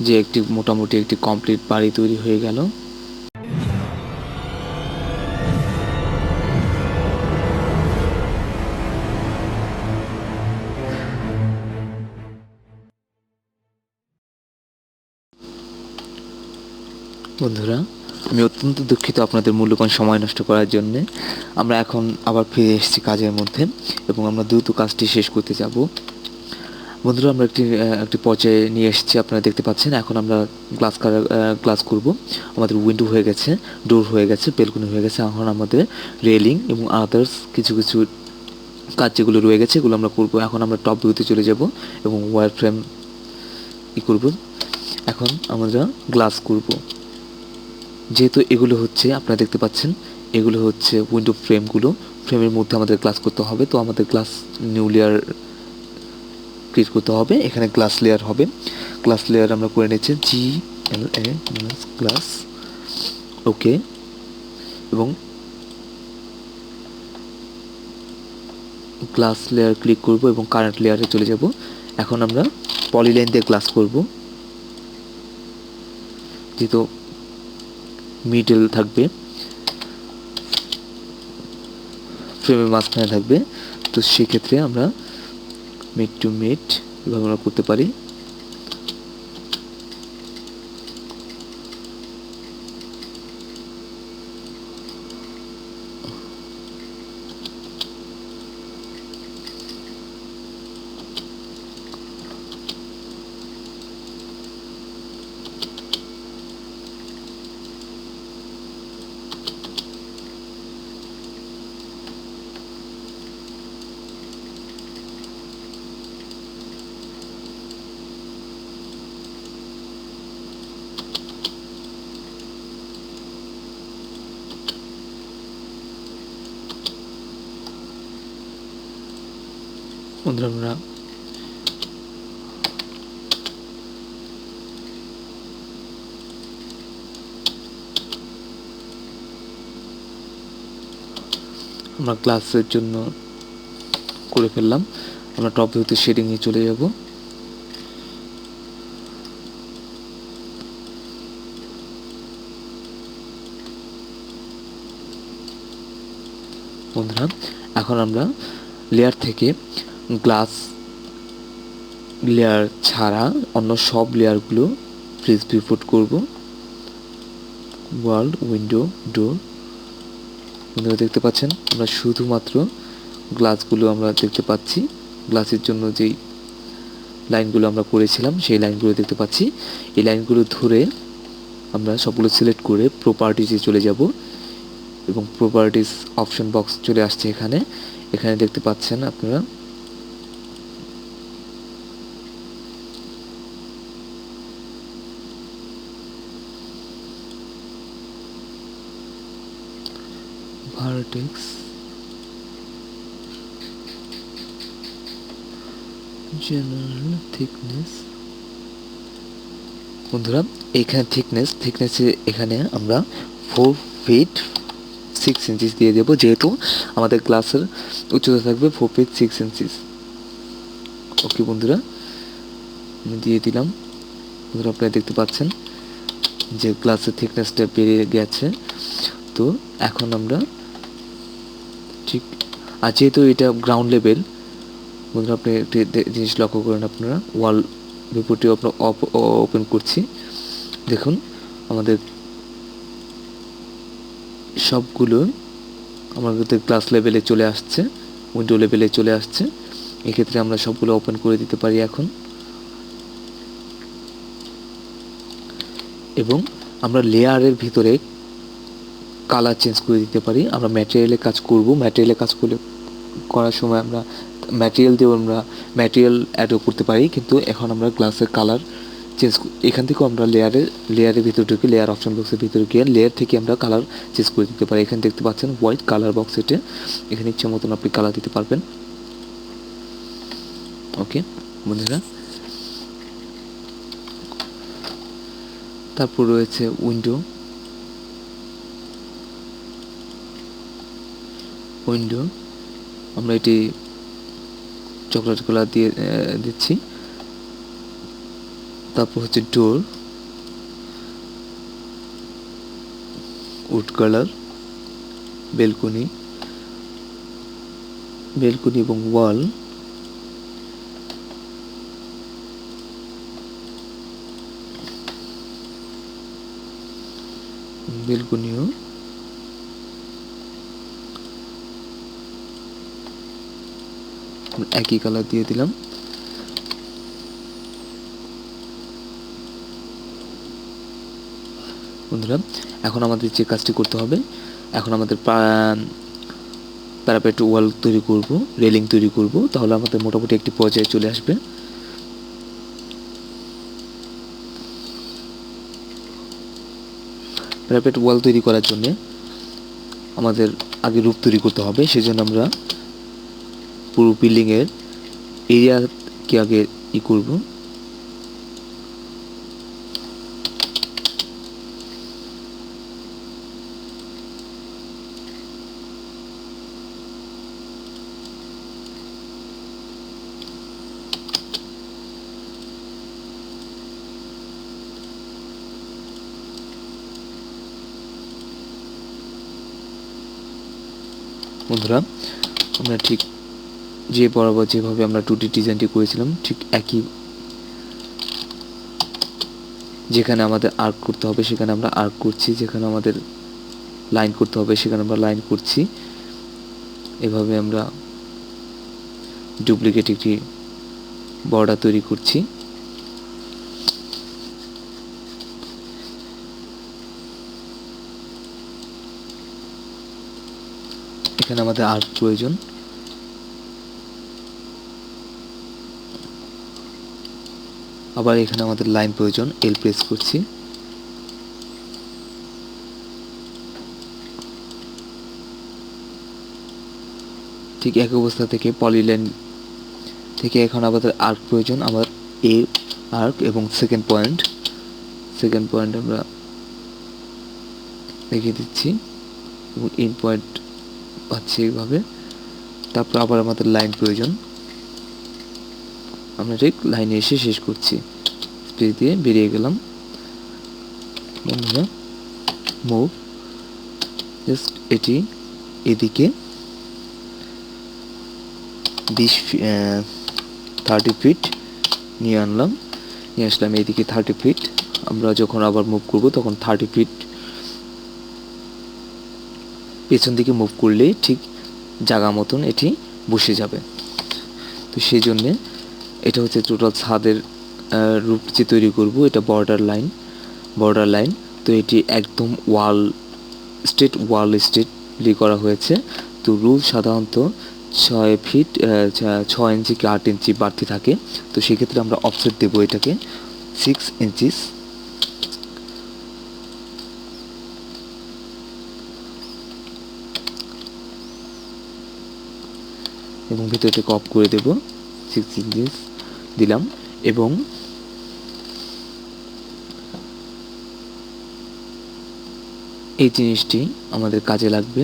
যে একটি মোটামুটি একটি কমপ্লিট বাড়ি তৈরি হয়ে গেল। বন্ধুরা, আমি অত্যন্ত দুঃখিত আপনাদের মূল্যবান সময় নষ্ট করার জন্যে। আমরা এখন আবার ফিরে এসেছি কাজের মধ্যে এবং আমরা দ্রুত কাজটি শেষ করতে যাব। বন্ধুরা, আমরা একটি পর্যায়ে নিয়ে এসেছি, আপনারা দেখতে পাচ্ছেন। এখন আমরা গ্লাস করব। আমাদের উইন্ডো হয়ে গেছে, ডোর হয়ে গেছে, বেলকনি হয়ে গেছে। এখন আমাদের রেলিং এবং আদার্স কিছু কিছু কাজ যেগুলো রয়ে গেছে এগুলো আমরা করব। এখন আমরা টপ ভিউতে চলে যাব এবং ওয়্যার ফ্রেম করব। এখন আমরা গ্লাস করব। যেহেতু এগুলো হচ্ছে, আপনারা দেখতে পাচ্ছেন, এগুলো হচ্ছে উইন্ডো ফ্রেমগুলো। ফ্রেমের মধ্যে আমাদের গ্লাস করতে হবে, তো আমাদের গ্লাস নিউ লেয়ার ক্রিয়েট করতে হবে। এখানে গ্লাস লেয়ার হবে। গ্লাস লেয়ার আমরা করে নিচ্ছি GLA গ্লাস, ওকে। এবং গ্লাস লেয়ার ক্লিক করব এবং কারেন্ট লেয়ারে চলে যাব। এখন আমরা পলিলাইন দিয়ে গ্লাস করব, যেহেতু মিডল থাকবে, ফ্রেমের মাঝখানে থাকবে, তো সেক্ষেত্রে আমরা মিড টু মিড এভাবে আমরা করতে পারি। বন্ধুরা, আমরা ক্লাসের জন্য করে ফেললাম। আমরা টপ ভিউতে শেডিং এ চলে যাব। বন্ধুরা, এখন আমরা লেয়ার থেকে গ্লাস লেয়ার ছাড়া অন্য সব লেয়ারগুলো ফ্রিজ ভিউপোর্ট করব। ওয়াল, উইন্ডো, ডোর। বন্ধুরা দেখতে পাচ্ছেন, আমরা শুধুমাত্র গ্লাসগুলো আমরা দেখতে পাচ্ছি। গ্লাসের জন্য যেই লাইনগুলো আমরা করেছিলাম সেই লাইনগুলো দেখতে পাচ্ছি। এই লাইনগুলো ধরে আমরা সবগুলো সিলেক্ট করে প্রপার্টিজে চলে যাব এবং প্রপার্টিজ অপশন বক্স চলে আসছে এখানে। এখানে দেখতে পাচ্ছেন আপনারা ভার্টেক্স, জেনারেল থিকনেস। বন্ধুরা, এখানে থিকনেসে এখানে আমরা 4 ফিট 6 ইঞ্চিস দিয়ে দেবো, যেহেতু আমাদের গ্লাসের উচ্চতা থাকবে 4 ফিট 6 ইঞ্চিস। ওকে বন্ধুরা, আমি দিয়ে দিলাম। বন্ধুরা, আপনারা দেখতে পাচ্ছেন যে গ্লাসের থিকনেসটা বেড়ে গেছে। তো এখন আমরা ঠিক, আর যেহেতু এটা গ্রাউন্ড লেভেল, বন্ধুরা আপনি একটি জিনিস লক্ষ্য করেন, আপনারা ওয়াল ভিউপোর্টটি ওপেন করছি। দেখুন আমাদের সবগুলো আমাদের গ্লাস লেভেলে চলে আসছে, উইন্ডো লেভেলে চলে আসছে। এক্ষেত্রে আমরা সবগুলো ওপেন করে দিতে পারি এখন। এবং আমরা লেয়ারের ভিতরে কালার চেঞ্জ করে দিতে পারি। আমরা ম্যাটেরিয়ালে কাজ করব। ম্যাটেরিয়ালে কাজ করার সময় আমরা ম্যাটেরিয়াল দিয়েও আমরা ম্যাটেরিয়াল অ্যাডও করতে পারি, কিন্তু এখন আমরা গ্লাসের কালার চেঞ্জ, এখান থেকেও আমরা লেয়ারের ভিতরে ঢুকে লেয়ার অপশন বক্সের ভিতরে গিয়ে লেয়ার থেকে আমরা কালার চেঞ্জ করে দিতে পারি। এখানে দেখতে পাচ্ছেন হোয়াইট কালার বক্স, এটা এখানে ইচ্ছে মতন আপনি কালার দিতে পারবেন। ওকে বন্ধুরা, তারপর রয়েছে উইন্ডো। আমরা এটি চকলেট কালার দিয়ে দিচ্ছি। তারপর হচ্ছে ডোর, উড কালার, বেলকনি এবং ওয়াল, বেলকনিও একই কালার দিয়ে দিলাম। বন্ধুরা, এখন আমাদের যে কাজটি করতে হবে, এখন আমাদের প্যারাপেট ওয়াল তৈরি করব, রেলিং তৈরি করব, তাহলে আমাদের মোটামুটি একটি পর্যায়ে চলে আসবে। প্যারাপেট ওয়াল তৈরি করার জন্য আমাদের আগে রূপ তৈরি করতে হবে। সেজন্য আমরা পুরো বিল্ডিংয়ের এরিয়াকে আগে করব। বন্ধুরা, আমরা ঠিক যে বরাবর যেভাবে আমরা 2D ডিজাইনটি করেছিলাম ঠিক একই, যেখানে আমাদের আর্ক করতে হবে সেখানে আমরা আর্ক করছি, যেখানে আমাদের লাইন করতে হবে সেখানে আমরা লাইন করছি। এভাবে আমরা ডুপ্লিকেট একটি বর্ডার তৈরি করছি। এখানে আমাদের আর্ক প্রয়োজন। আবার এখানে আমাদের লাইন প্রয়োজন, এল প্রেস করছি। ঠিক এক অবস্থা থেকে পলিলাইন থেকে এখন আমাদের আর্ক প্রয়োজন, আবার এ আর্ক এবং সেকেন্ড পয়েন্ট আমরা রেখে দিচ্ছি এবং এন্ড পয়েন্ট পাচ্ছি এইভাবে। তারপর আবার আমাদের লাইন প্রয়োজন, আমরা ঠিক লাইনে এসে শেষ করছি। স্পেস দিয়ে বেরিয়ে গেলাম। বন্ধুরা, মুভ, জাস্ট এটি এদিকে 30 ফিট নিয়ে আসলাম এইদিকে 30 ফিট। আমরা যখন আবার মুভ করব তখন 30 ফিট পেছন দিকে মুভ করলেই ঠিক জায়গা মতন এটি বসে যাবে। তো সেই জন্যে এটা হচ্ছে টোটাল ছাদের রূপ যে তৈরি করব, এটা বর্ডার লাইন। তো এটি একদম স্ট্রেটলি করা হয়েছে। তো রুল সাধারণত 6 ইঞ্চি কি 8 ইঞ্চি বাড়তি থাকে। তো সেক্ষেত্রে আমরা অফসেট দেবো এটাকে 6 ইঞ্চিস। এবং ভিতরটাকে অফ করে দেব, 6 ইঞ্চিস দিলাম। এবং এই জিনিসটি আমাদের কাজে লাগবে।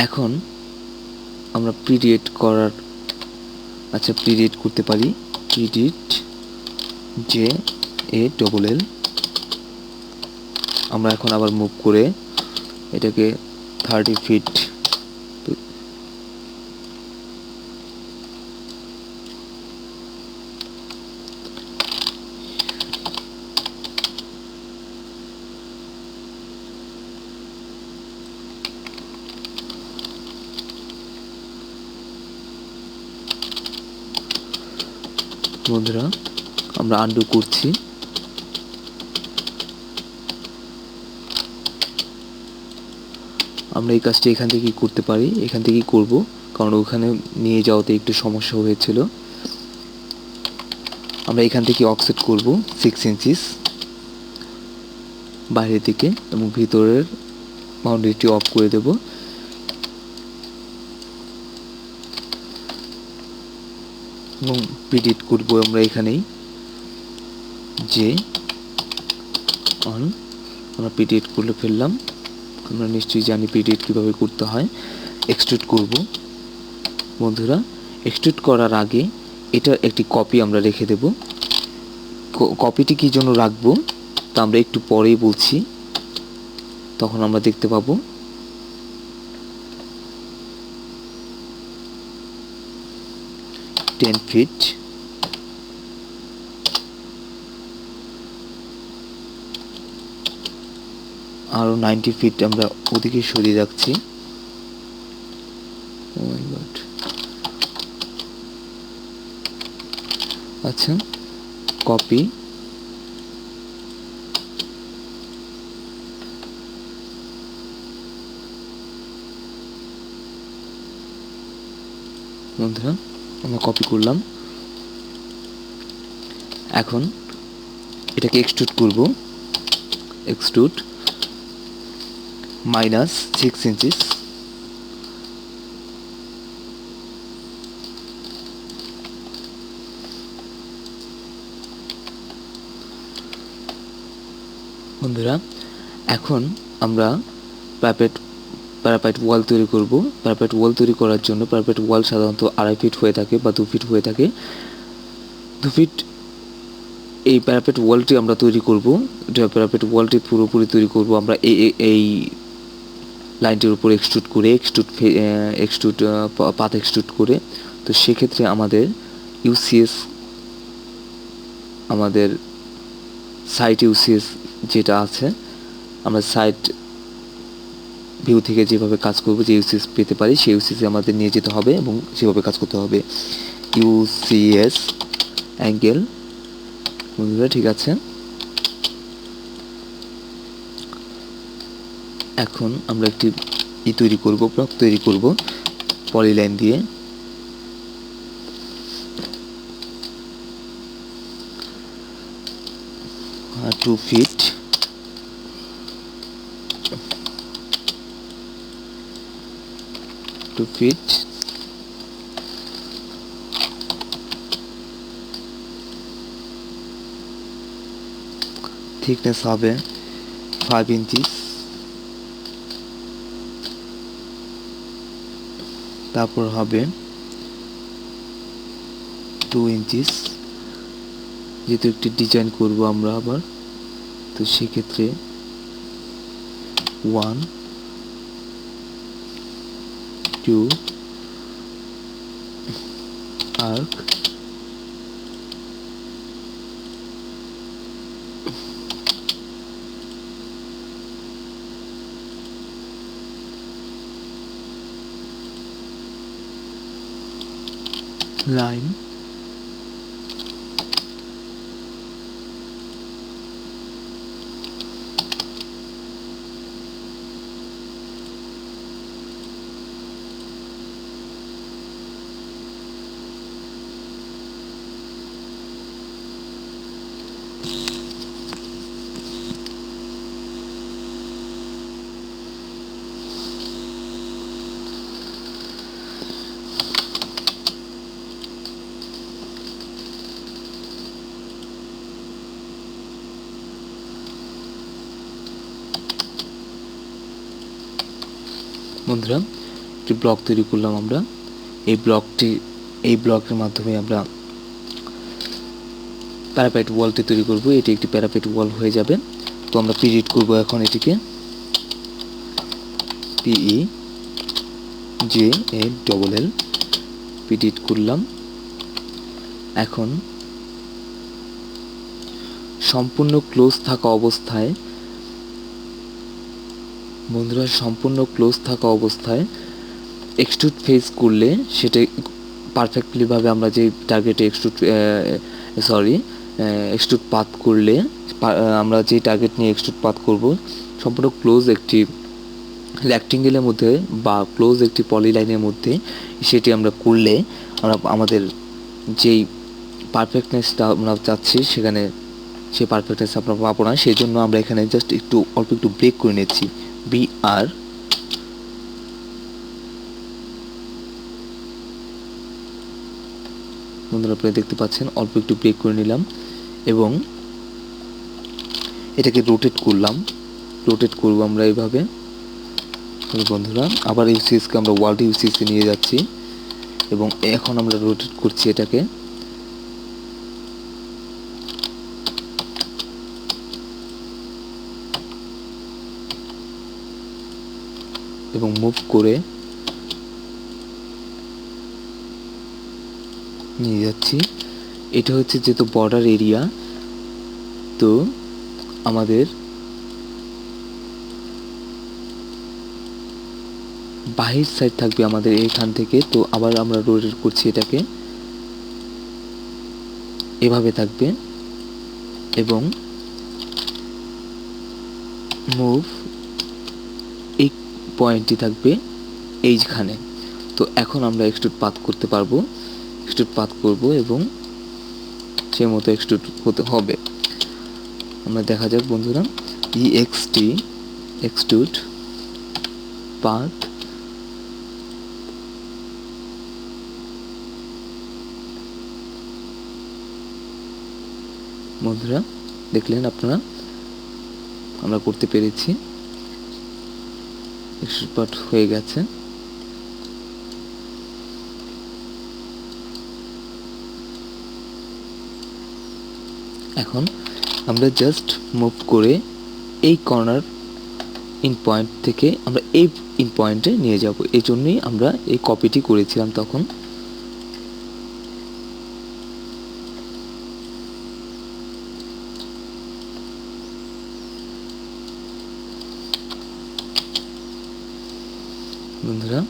এখন আমরা প্রিডিয়েট করতে পারি, প্রিডিয়েট JALL। আমরা এখন আবার মুভ করে এটাকে 30 ফিট বন্ধুরা, আমরা আনডু করছি। আমরা এই কাজটি এখান থেকেই করতে পারি, এখান থেকেই করব, কারণ ওখানে নিয়ে যাওয়াতে একটু সমস্যা হয়েছিল। আমরা এখান থেকে অফসেট করব 6 ইঞ্চিস বাইরের দিকে এবং ভিতরের বাউন্ডারিটি অফ করে দেব। এবং প্রিডিয়েট করব আমরা এখানেই আমরা প্রিডিয়েট করে ফেললাম। আমরা নিশ্চয়ই জানি প্রিডিয়েট কীভাবে করতে হয়। এক্সট্রুড করব। বন্ধুরা, এক্সট্রুড করার আগে এটা একটি কপি আমরা রেখে দেব। কপিটি কী জন্য রাখবো তা আমরা একটু পরেই বলছি, তখন আমরা দেখতে পাবো। টেন ফিট, আরও 90 ফিট আমরা ওদিকে সরিয়ে রাখছি। আচ্ছা, কপি, বন্ধুরা আমরা কপি করলাম। এখন এটাকে এক্সট্রুড করব। এক্সট্রুড -6 ইঞ্চিস, বন্ধুরা এখন আমরা প্যারাপেট ওয়াল তৈরি করব। প্যারাপেট ওয়াল তৈরি করার জন্য প্যারাপেট ওয়াল সাধারণত 2.5 ফিট হয়ে থাকে বা 2 ফিট হয়ে থাকে। 2 ফিট এই প্যারাপেট ওয়ালটি আমরা তৈরি করব। প্যারাপেট ওয়ালটি পুরোপুরি তৈরি করব আমরা এই লাইনটির উপর এক্সট্রুড পাত এক্সট্রুড করে। তো সেক্ষেত্রে আমাদের ইউসিএস, আমাদের সাইট ইউসিএস যেটা আছে, আমরা সাইট ভিউ থেকে যেভাবে কাজ করব, যে ইউসিএস পেতে পারি সেই ইউসিএসে আমাদের নিয়ে যেতে হবে এবং সেভাবে কাজ করতে হবে। ইউসিএস অ্যাঙ্গেল, বন্ধুরা ঠিক আছে। এখন আমরা একটি তৈরি করব, ব্লক তৈরি করব পলিলাইন দিয়ে। 2 ফিট, থিকনেস হবে 5 ইঞ্চিস, তারপর হবে 2 ইঞ্চিস। যেহেতু একটি ডিজাইন করব আমরা আবার, তো সেক্ষেত্রে 1, 2 আর্ক, লাইন, বন্ধুরা একটি ব্লক তৈরি করলাম আমরা। এই ব্লকের মাধ্যমে আমরা প্যারাপেট ওয়ালটি তৈরি করব। এটি একটি প্যারাপেট ওয়াল হয়ে যাবে। তো আমরা পিরিট করব এখন এটিকে, PEJALL পিরিট করলাম। এখন সম্পূর্ণ ক্লোজ থাকা অবস্থায়, বন্ধুরা সম্পূর্ণ ক্লোজ থাকা অবস্থায় এক্সট্রুড ফেস করলে সেটা পারফেক্টলি ভাবে আমরা যে টার্গেটে এক্সট্রুড পাথ করলে, আমরা যে টার্গেট নিয়ে এক্সট্রুড পাথ করব সম্পূর্ণ ক্লোজ একটি রেক্টেঙ্গেলের মধ্যে বা ক্লোজ একটি পলিলাইনের মধ্যে সেটি আমরা করলে আমরা আমাদের যেই পারফেক্টনেসটা আমরা চাচ্ছি সেখানে সেই পারফেক্টনেস আমরা পাবো না। সেই জন্য আমরা এখানে জাস্ট অল্প একটু ব্রেক করে নিচ্ছি। BR, বন্ধুরা আপনারা দেখতে পাচ্ছেন অল্প একটু ব্রেক করে নিলাম এবং এটাকে রোটেট করব আমরা এইভাবে। বন্ধুরা আবার ইউসিএসকে আমরা ওয়ার্ল্ড ইউসিএসে নিয়ে যাচ্ছি এবং এখন আমরা রোটেট করছি এটাকে। এবং মুভ করে নিয়ে যাচ্ছি। এটা হচ্ছে যেহেতু বর্ডার এরিয়া, তো আমাদের বাহির সাইড থাকবে আমাদের এইখান থেকে। তো আবার আমরা রোটেট করছি এটাকে, এভাবে থাকবে এবং মুভ এই পয়েন্টটি থাকবে এইখানে। তো এখন আমরা এক্সট্রুড পাথ করতে পারবো, এক্সট্রুড পাথ করব এবং সেই মতো এক্সট্রুড হতে হবে। আমরা দেখা যাক বন্ধুরা, EXT এক্সট্রুড পাথ, বন্ধুরা দেখলেন আপনারা আমরা করতে পেরেছি, এক্সট্রুড পাথ হয়ে গেছে। এখন আমরা জাস্ট মুভ করে এই কর্নার ইন পয়েন্ট থেকে আমরা এই ইন পয়েন্টে নিয়ে যাব। এই জন্যই আমরা এই কপিটি করেছিলাম তখন। বন্ধুরা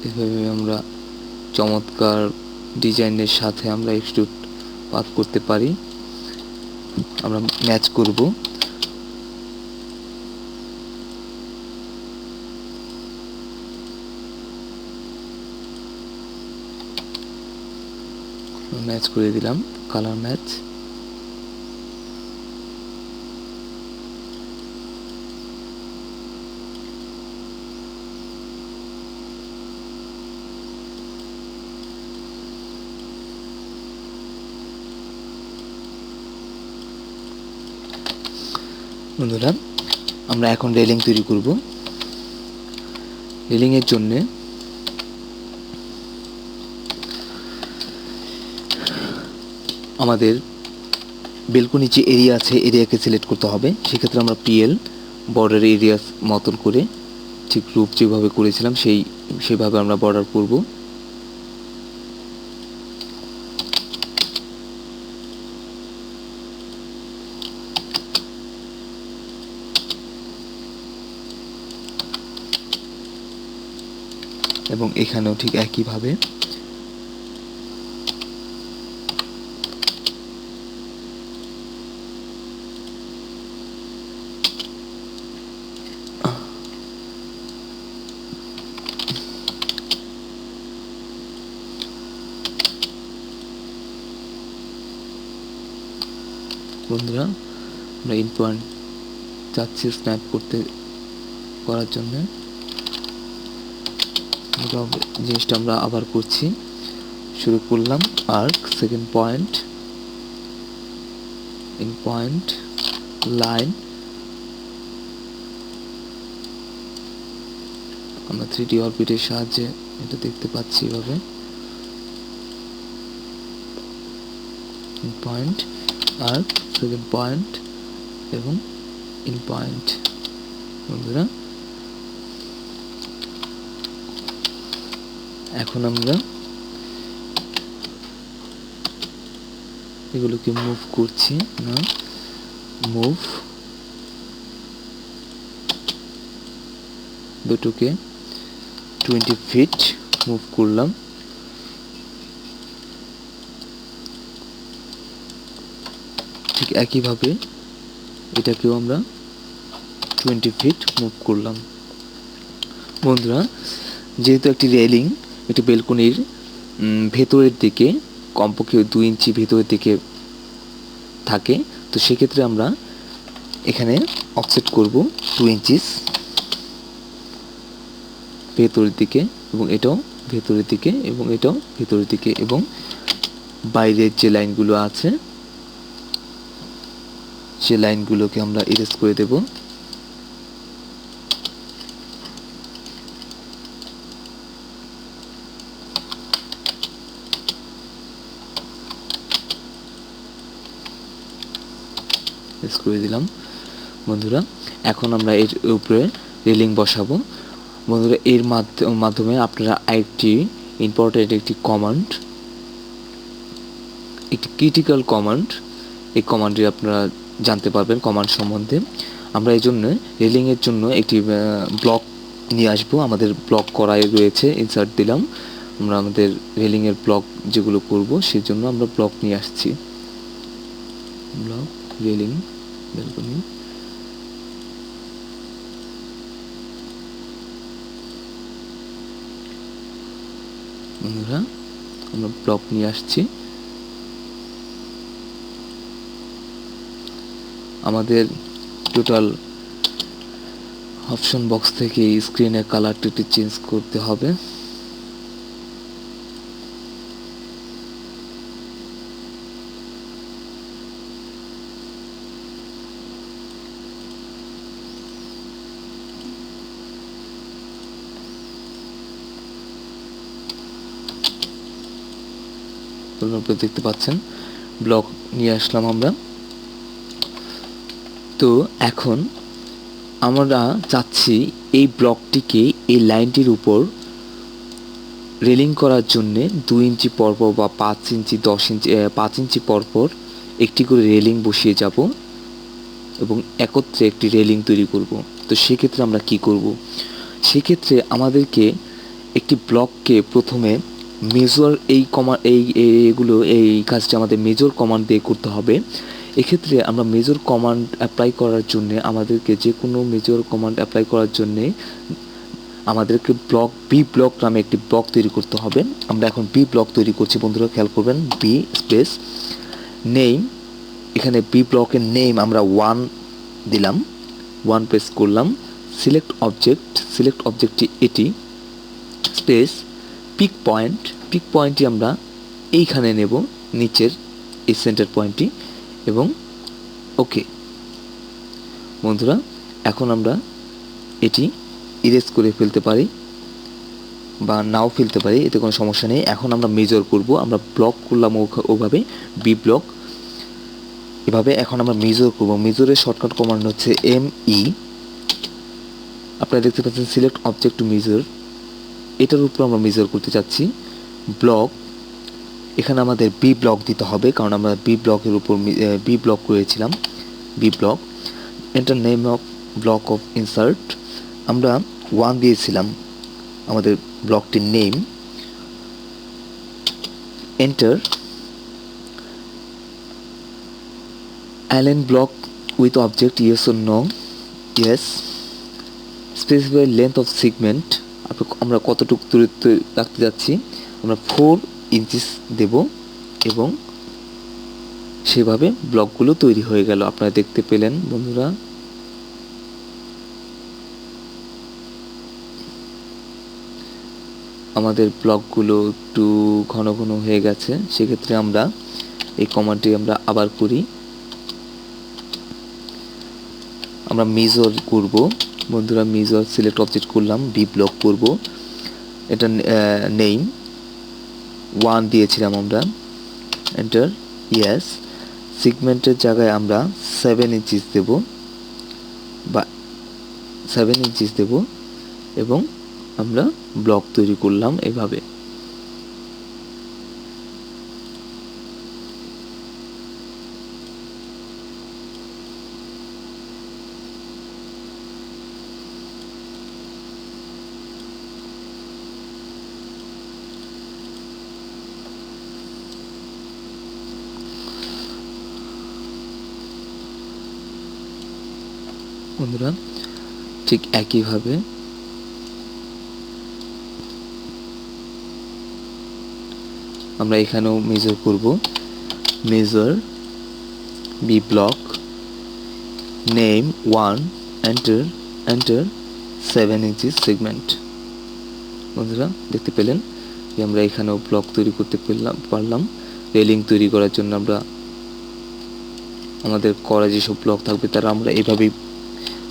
এভাবে আমরা চমৎকার ডিজাইনের সাথে আমরা এক্সট্রুড পাথ করতে পারি। আমরা ম্যাচ করব, ম্যাচ করে দিলাম, কালার ম্যাচ। বন্ধুরা আমরা এখন রেলিং তৈরি করব। রেলিং এর জন্য আমাদের বেলকনি যে এরিয়া আছে এরিয়াকে সিলেক্ট করতে হবে। সেক্ষেত্রে আমরা PL বর্ডার এরিয়া মতন করে ঠিক রূপ যেভাবে করেছিলাম সেইভাবে আমরা বর্ডার করব। এবং এখানেও ঠিক একইভাবে বন্ধুরা আমরা ইন পয়েন্ট চাচ্ছি স্ন্যাপ করার জন্য। জিনিসটা আমরা আবার করছি, শুরু করলাম arc, second point, end point, line. আমরা 3D অরবিটের সাহায্যে এটা দেখতে পাচ্ছি এভাবে, end point, arc, second point এবং ইন পয়েন্ট। বন্ধুরা এখন আমরা এগুলোকে মুভ করছি না, মুভ দুটোকে 20 ফিট মুভ করলাম। ঠিক একইভাবে এটাকেও আমরা 20 ফিট মুভ করলাম। বন্ধুরা যেহেতু একটি রেলিং একটি বেলকনির ভেতরের দিকে কমপক্ষে 2 ইঞ্চি ভেতরের দিকে থাকে, তো সেক্ষেত্রে আমরা এখানে অফসেট করব 2 ইঞ্চিস ভেতরের দিকে, এবং এটাও ভেতরের দিকে, এবং এটাও ভেতরের দিকে, এবং বাইরের যে লাইনগুলো আছে সে লাইনগুলোকে আমরা ইরেজ করে দেব। প্রেস করে দিলাম। বন্ধুরা এখন আমরা এর উপরে রেলিং বসাবো। বন্ধুরা এর মাধ্যমে আপনারা একটি ইম্পর্টেন্ট একটি কমান্ড, একটি ক্রিটিক্যাল কমান্ড, এই কমান্ডটি আপনারা জানতে পারবেন কমান্ড সম্বন্ধে। আমরা এই জন্য রেলিংয়ের জন্য একটি ব্লক নিয়ে আসবো। আমাদের ব্লক করাই রয়েছে, ইনসার্ট দিলাম। আমরা আমাদের রেলিংয়ের ব্লক যেগুলো করব সেই জন্য আমরা ব্লক নিয়ে আসছি। ব্লক রেলিং ব্যালকনি, বন্ধুরা আমরা ব্লক নিয়ে আসছি। আমাদের টোটাল অপশন বক্স থেকে স্ক্রিনের কালারটি চেঞ্জ করতে হবে। আপনারা দেখতে পাচ্ছেন ব্লক নিয়ে আসলাম আমরা। তো এখন আমরা চাচ্ছি এই ব্লকটিকে এই লাইনটির উপর রেলিং করার জন্যে 2 ইঞ্চি পরপর বা 5 ইঞ্চি 10 ইঞ্চি 5 ইঞ্চি পরপর একটি করে রেলিং বসিয়ে যাব এবং একত্রে একটি রেলিং তৈরি করব। তো সেক্ষেত্রে আমরা কি করব? সেক্ষেত্রে আমাদেরকে একটি ব্লককে প্রথমে মেজর এই কাজটা আমাদের মেজর কমান্ড দিয়ে করতে হবে। এক্ষেত্রে আমরা মেজর কমান্ড অ্যাপ্লাই করার জন্য আমাদেরকে যে কোনো মেজর কমান্ড অ্যাপ্লাই করার জন্যে আমাদেরকে বি ব্লক নামে একটি ব্লক তৈরি করতে হবে। আমরা এখন বি ব্লক তৈরি করছি। বন্ধুরা খেয়াল করবেন, বি স্পেস নেম, এখানে বি ব্লকের নেম আমরা 1 দিলাম, 1 প্রেস করলাম। সিলেক্ট অবজেক্টটি এটি, স্পেস পিক পয়েন্টটি আমরা এইখানে নেব, নিচের এই সেন্টার পয়েন্টটি, এবং ওকে। বন্ধুরা এখন আমরা এটি ইরেজ করে ফেলতে পারি বা নাও ফেলতে পারি, এতে কোনো সমস্যা নেই। এখন আমরা মেজর করব। আমরা ব্লক করলাম ওভাবে বি ব্লক, এভাবে এখন আমরা মেজর করব। মেজরের শর্টকাট কমান্ড হচ্ছে ME। আপনারা দেখতে পাচ্ছেন সিলেক্ট অবজেক্ট টু মেজর, এটার উপর আমরা মেজর করতে চাচ্ছি। ব্লক, এখানে আমাদের বি ব্লক দিতে হবে কারণ আমরা বি ব্লকের উপর বি ব্লক করেছিলাম। B block, enter name of block of insert, আমরা 1 দিয়েছিলাম আমাদের ব্লকটির name. Enter align block with object, yes or no? Yes. Specify length of segment, আমরা কতটুকু দূরত্ব রাখতে যাচ্ছি, আমরা 4 ইঞ্চিস দেব এবং সেভাবে ব্লকগুলো তৈরি হয়ে গেল। আপনারা দেখতে পেলেন বন্ধুরা। আমাদের ব্লকগুলো একটু ঘন ঘন হয়ে গেছে, সেক্ষেত্রে আমরা এই কমান্ডটি আমরা আবার করি। আমরা মেজর করব বন্ধুরা, মেজর সিলেক্ট অবজেক্ট করলাম, বি ব্লক করব। এটা নেম 1 দিয়েছিলাম আমরা, এন্টার, ইয়েস। সেগমেন্টের জায়গায় আমরা 7 ইঞ্চিস দেব বা 7 ইঞ্চিস দেব এবং আমরা ব্লক তৈরি করলাম এভাবে। বন্ধুরা ঠিক একইভাবে আমরা এখানেও মেজর করব। Measure B block name 1, enter 7 inches segment. বন্ধুরা দেখতে পেলেন যে আমরা এখানেও ব্লক তৈরি করতে পারলাম। রেলিং তৈরি করার জন্য আমরা আমাদের করা যেসব ব্লক থাকবে তারা আমরা এইভাবেই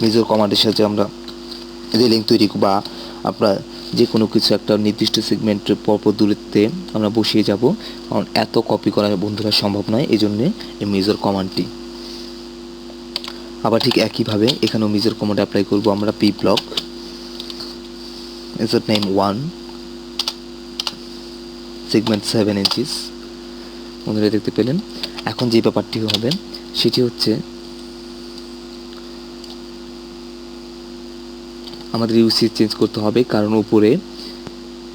মেজর কমান্ডের সাথে আমরা রেলিং তৈরি বা আমরা যে কোনো কিছু একটা নির্দিষ্ট সেগমেন্টের পরপর দূরত্বে আমরা বসিয়ে যাব, কারণ এত কপি করা বন্ধুরা সম্ভব নয়, এই জন্যে এই মেজর কমান্ডটি। আবার ঠিক একইভাবে এখানেও মেজর কমান্ড অ্যাপ্লাই করব আমরা। P block insert name 1 segment 7 inches. বন্ধুরা দেখতে পেলেন। এখন যে ব্যাপারটি হবে সেটি হচ্ছে আমাদের ইউসি চেঞ্জ করতে হবে, কারণ উপরে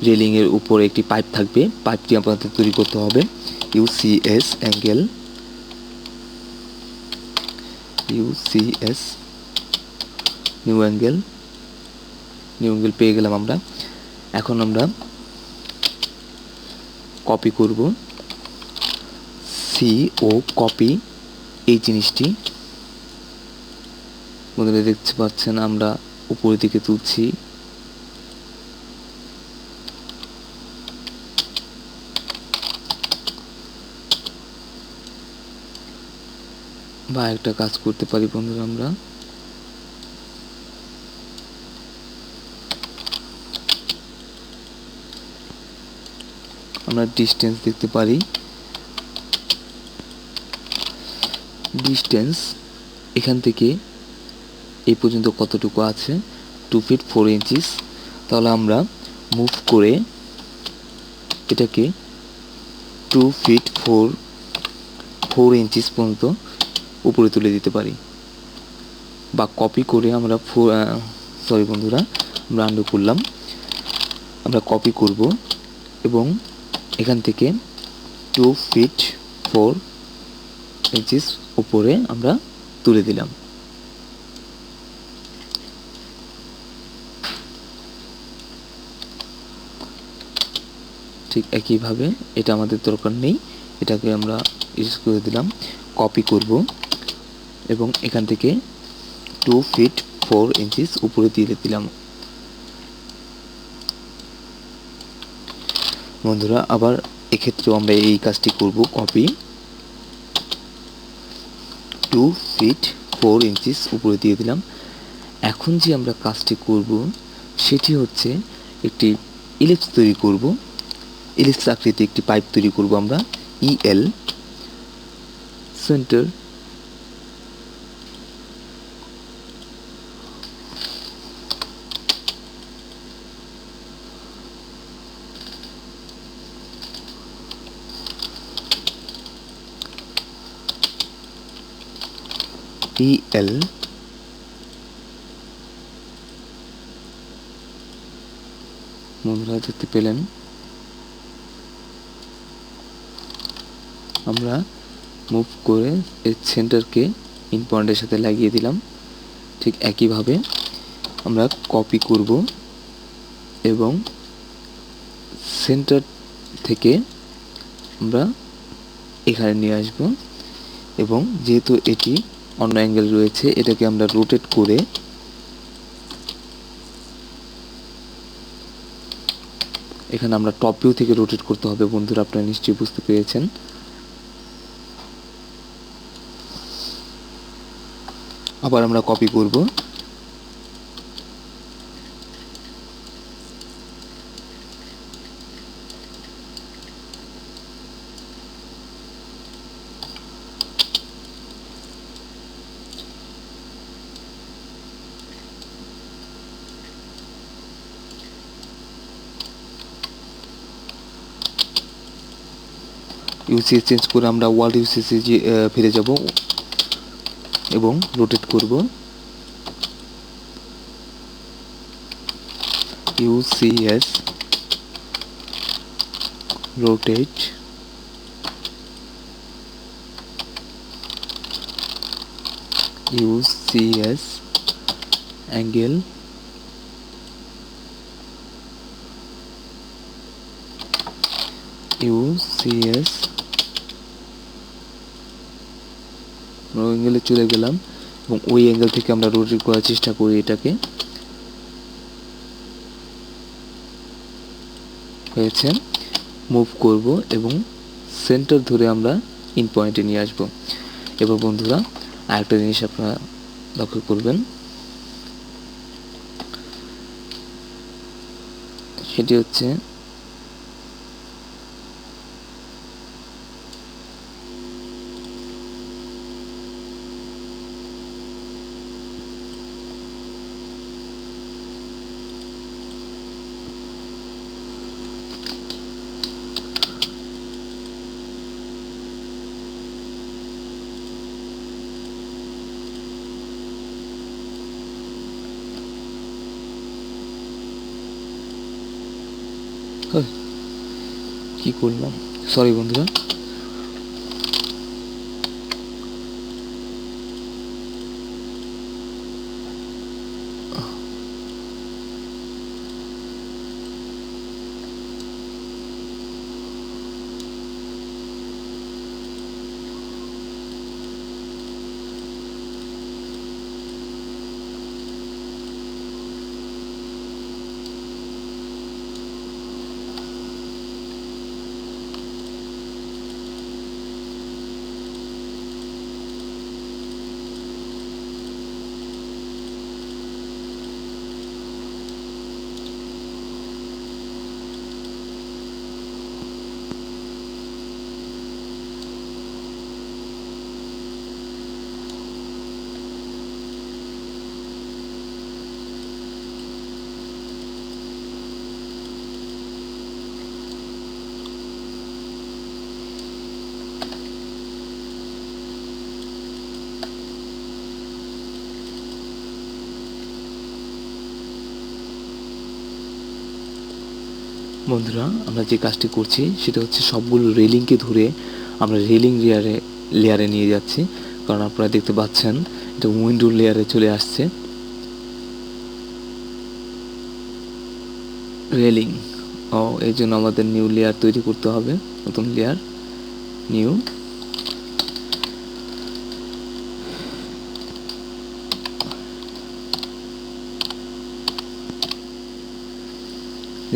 রেলিংয়ের উপরে একটি পাইপ থাকবে, পাইপটি আমাদের তৈরি করতে হবে। ইউসিএস অ্যাঙ্গেল নিউ অ্যাঙ্গেল পেয়ে গেলাম আমরা। এখন আমরা কপি করব ও কপি এই জিনিসটি। বন্ধুরা দেখতে পাচ্ছেন আমরা উপরের দিকে তুলছি। বা একটা কাজ করতে পারি বন্ধুরা, আমরা ডিস্টেন্স দেখতে পারি। ডিস্টেন্স এখান থেকে এই পর্যন্ত কতটুকু আছে, 2 ফিট 4 ইঞ্চিস। তাহলে আমরা মুভ করে এটাকে 2 ফিট 4 ইঞ্চিস পর্যন্ত উপরে তুলে দিতে পারি, বা কপি করে আমরা সরি বন্ধুরা, আমরা আন্ডু করলাম। আমরা কপি করব এবং এখান থেকে 2 ফিট 4 ইঞ্চিস উপরে আমরা তুলে দিলাম। ঠিক একইভাবে এটা আমাদের দরকার নেই, এটাকে আমরা ইউজ করে দিলাম। কপি করব এবং এখান থেকে 2 ফিট 4 ইঞ্চিস উপরে দিয়ে দিলাম। বন্ধুরা আবার এক্ষেত্রেও আমরা এই কাজটি করব। কপি 2 ফিট 4 ইঞ্চিস উপরে দিয়ে দিলাম। এখন যে আমরা কাজটি করব সেটি হচ্ছে একটি ইলিপস তৈরি করব। ইলিপস আকৃতি একটি পাইপ তৈরি করব আমরা। ইএল সেন্টার ইএল বন্ধুরা দেখতে পেলেন। আমরা মুভ করে এর সেন্টারকে ইন পয়েন্টের সাথে লাগিয়ে দিলাম। ঠিক একইভাবে আমরা কপি করব এবং সেন্টার থেকে আমরা এখানে নিয়ে আসব এবং যেহেতু এটি অন্য অ্যাঙ্গেল রয়েছে এটাকে আমরা রোটেট করে এখানে আমরা টপ ভিউ থেকে রোটেট করতে হবে। বন্ধুরা আপনারা নিশ্চয়ই বুঝতে পেরেছেন। আবার আমরা কপি করব ইউসি চেঞ্জ করে আমরা ওয়ার্ল্ড ইউসিসি ফিরে যাব এবং রোটেট করব। UCS rotate UCS angle UCS অ্যাঙ্গেলে চলে গেলাম এবং ওই অ্যাঙ্গেল থেকে আমরা রোটেট করার চেষ্টা করি। এটাকে হয়েছে, মুভ করব এবং সেন্টার ধরে আমরা ইন পয়েন্টে নিয়ে আসব। এবার বন্ধুরা আরেকটা জিনিস আপনারা লক্ষ্য করবেন, সেটি হচ্ছে কি করলাম, সরি বন্ধুরা। বন্ধুরা, আমরা যে কাজটি করছি সেটা হচ্ছে সবগুলো রেলিংকে ধরে আমরা রেলিং লেয়ারে নিয়ে যাচ্ছি, কারণ আপনারা দেখতে পাচ্ছেন এটা উইন্ডো লেয়ারে চলে আসছে। রেলিং এই জন্য আমাদের নিউ লেয়ার তৈরি করতে হবে, নতুন লেয়ার, নিউ।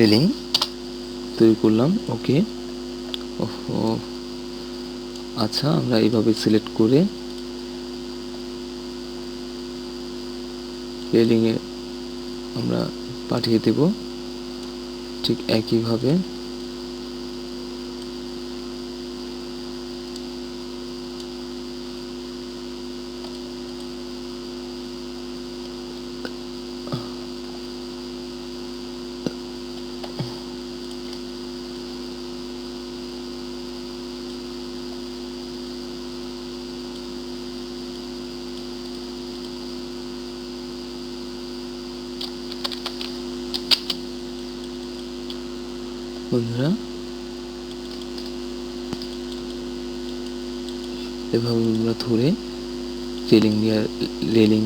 রেলিং তৈরি করলাম, ওকে। ওহো, আচ্ছা, আমরা এইভাবে সিলেক্ট করে রেলিংয়ে আমরা পাঠিয়ে দেব। ঠিক একইভাবে বন্ধুরা, এভাবে আমরা ধরে রেলিং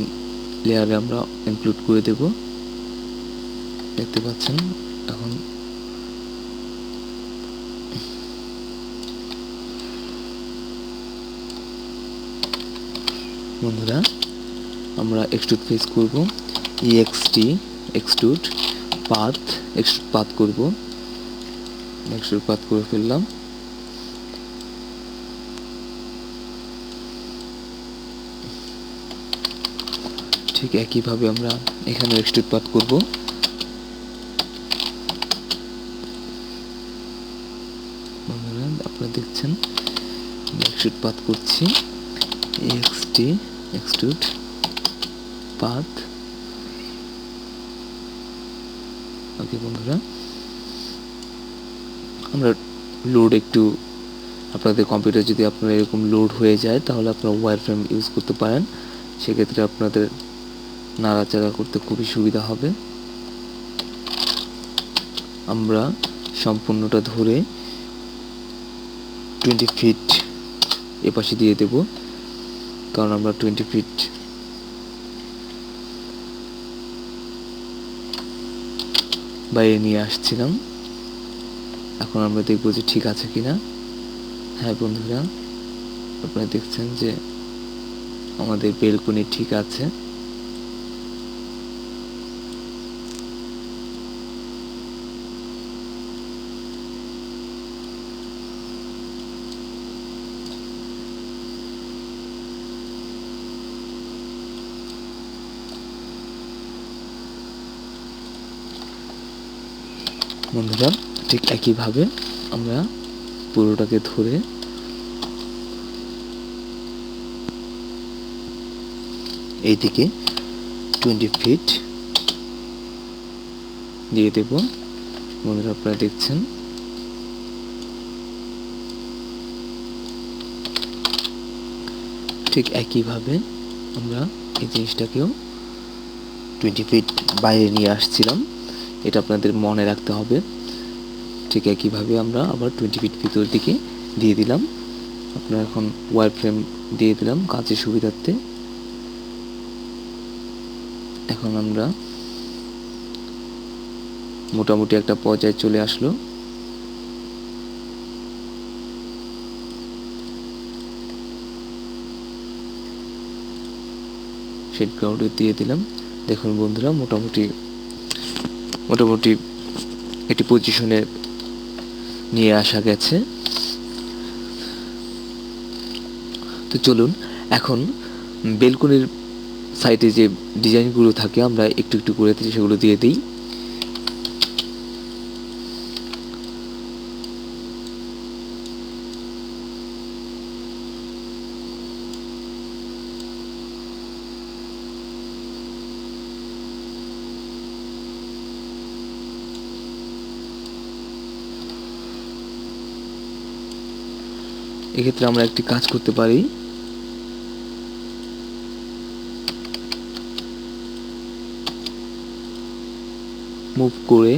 লেয়ারে আমরা ইনক্লুড করে দেব। দেখতে পাচ্ছেন এখন বন্ধুরা, আমরা এক্সট্রুড ফেস করব, এক্সট্রুড পাথ করব। এক্সট্রুড পাথ করে ফেললাম। ঠিক একইভাবে আমরা এখানে এক্সট্রুড পাথ করব। বন্ধুরা, আপনারা দেখছেন এক্সট্রুড পাথ করছি, এক্সট্রুড পাথ। ওকে বন্ধুরা, আমরা লোড একটু, আপনাদের কম্পিউটার যদি আপনার এরকম লোড হয়ে যায় তাহলে আপনারা ওয়্যার ফ্রেম ইউজ করতে পারেন, সেক্ষেত্রে আপনাদের নাড়াচাড়া করতে খুবই সুবিধা হবে। আমরা সম্পূর্ণটা ধরে 20 ফিট এপাশে দিয়ে দেব, কারণ আমরা 20 ফিট বাইরে নিয়ে আসছিলাম। এখন আমরা দেখব যে ঠিক আছে কিনা। হ্যাঁ বন্ধুরা, আপনারা দেখছেন যে আমাদের বেলকনি ঠিক আছে। বন্ধুরা, ঠিক একইভাবে আমরা পুরোটাকে ধরে এইদিকে 20 ফিট দিয়ে দেব। বন্ধুরা, আপনারা দেখছেন ঠিক একইভাবে আমরা এই জিনিসটাকেও 20 ফিট বাইরে নিয়ে আসছিলাম। এটা আপনাদের মনে রাখতে হবে। ঠিক একইভাবে আমরা আবার 20 ফিট ভিতর দিকে দিয়ে দিলাম। আপনার এখন ওয়ার ফ্রেম দিয়ে দিলাম কাজের সুবিধার্থে। এখন আমরা মোটামুটি একটা পর্যায়ে চলে আসলো। শেড গ্রাউন্ডে দিয়ে দিলাম। দেখুন বন্ধুরা, মোটামুটি একটি পজিশনে নিয়ে আসা গেছে। তো চলুন এখন বেলকনির সাইডে যে ডিজাইনগুলো থাকে আমরা একটু একটু করে সেগুলো দিয়ে দিই। এক্ষেত্রে আমরা একটি কাজ করতে পারি, মুভ করে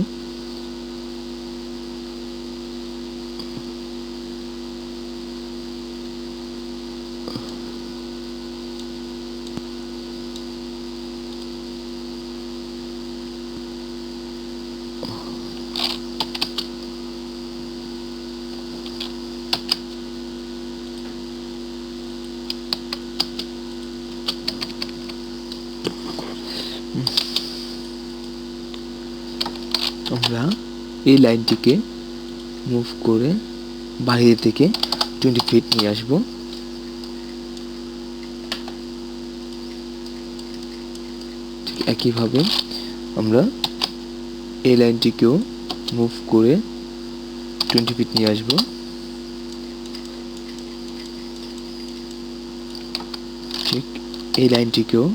আমরা এই লাইনটিকে মুভ করে বাইরে থেকে 20 ফিট নিয়ে আসব। ঠিক একইভাবে আমরা এই লাইনটিকেও মুভ করে 20 ফিট নিয়ে আসব। ঠিক এই লাইনটিকেও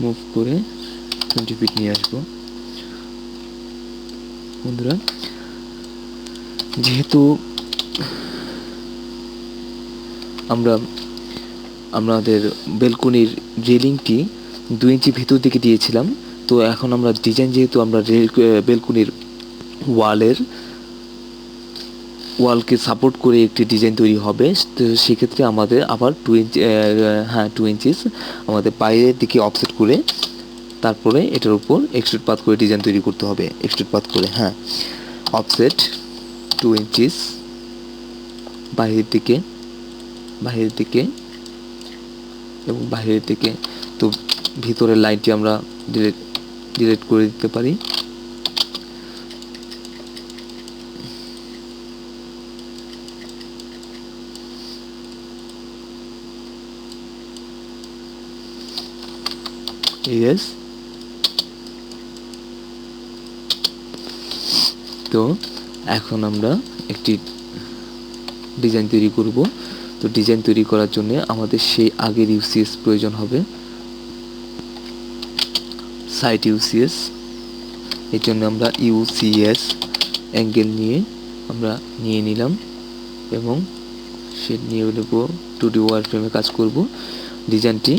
মুভ করে 20 ফিট নিয়ে আসবো। বন্ধুরা, যেহেতু আমরা আমাদের বেলকনির রেলিংটি 2 ইঞ্চি ভিতর দিকে দিয়েছিলাম, তো এখন আমরা ডিজাইন যেহেতু আমরা বেলকনির ওয়ালকে সাপোর্ট করে একটি ডিজাইন তৈরি হবে, তো সেক্ষেত্রে আমাদের আবার 2 ইঞ্চিস আমাদের বাইরের দিকে অফসেট করে তারপরে এটার উপর এক্সট্রুড পাথ করে ডিজাইন তৈরি করতে হবে। এক্সট্রুড পাথ করে অফসেট 2 ইঞ্চিস বাইরের দিকে এবং বাইরের দিকে। তো ভিতরের লাইনটি আমরা ডিলিট করে দিতে পারি। ইয়েস। তো এখন আমরা একটি ডিজাইন তৈরি করব। তো ডিজাইন তৈরি করার জন্য আমাদের সেই আগের ইউসিএস প্রয়োজন হবে, সাইট ইউসিএস। এর জন্য আমরা ইউসিএস অ্যাঙ্গেল নিয়ে নিলাম এবং সে নিয়ে নেব 2D ওয়ার ফ্রেমে কাজ করব। ডিজাইনটি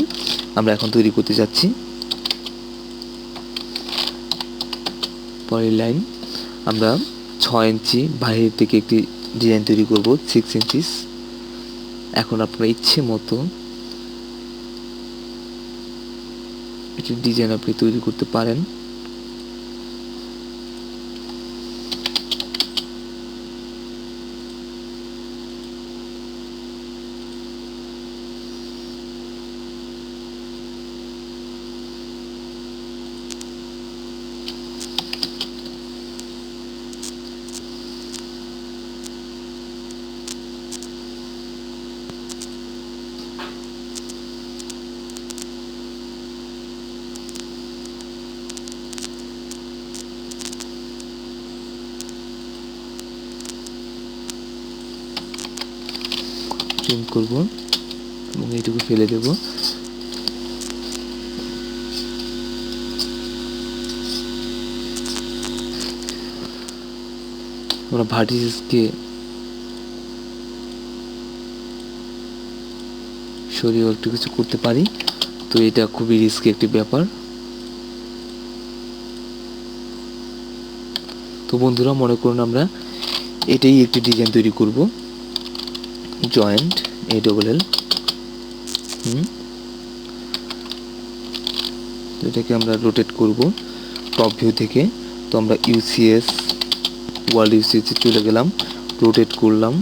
আমরা এখন তৈরি করতে যাচ্ছি। পরের লাইন আমরা 6 ইঞ্চি বাইরের থেকে একটি ডিজাইন তৈরি করব, 6 ইঞ্চিস। এখন আপনার ইচ্ছে মতো একটি ডিজাইন আপনি তৈরি করতে পারেন। ট্রিম করব এবং এইটুকু ফেলে দেব। আমরা ভার্টিসকে সরিয়ে একটু কিছু করতে পারি, তো এটা খুবই রিস্কি একটি ব্যাপার। তো বন্ধুরা মনে করুন আমরা এটাই একটি ডিজাইন তৈরি করব, জয়েন্ট এ ডবল এল। এটাকে আমরা রোটেট করব টপ ভিউ থেকে। তো আমরা ইউসিএস ওয়ার্ল্ড ইউসিএসে চলে গেলাম, রোটেট করলাম।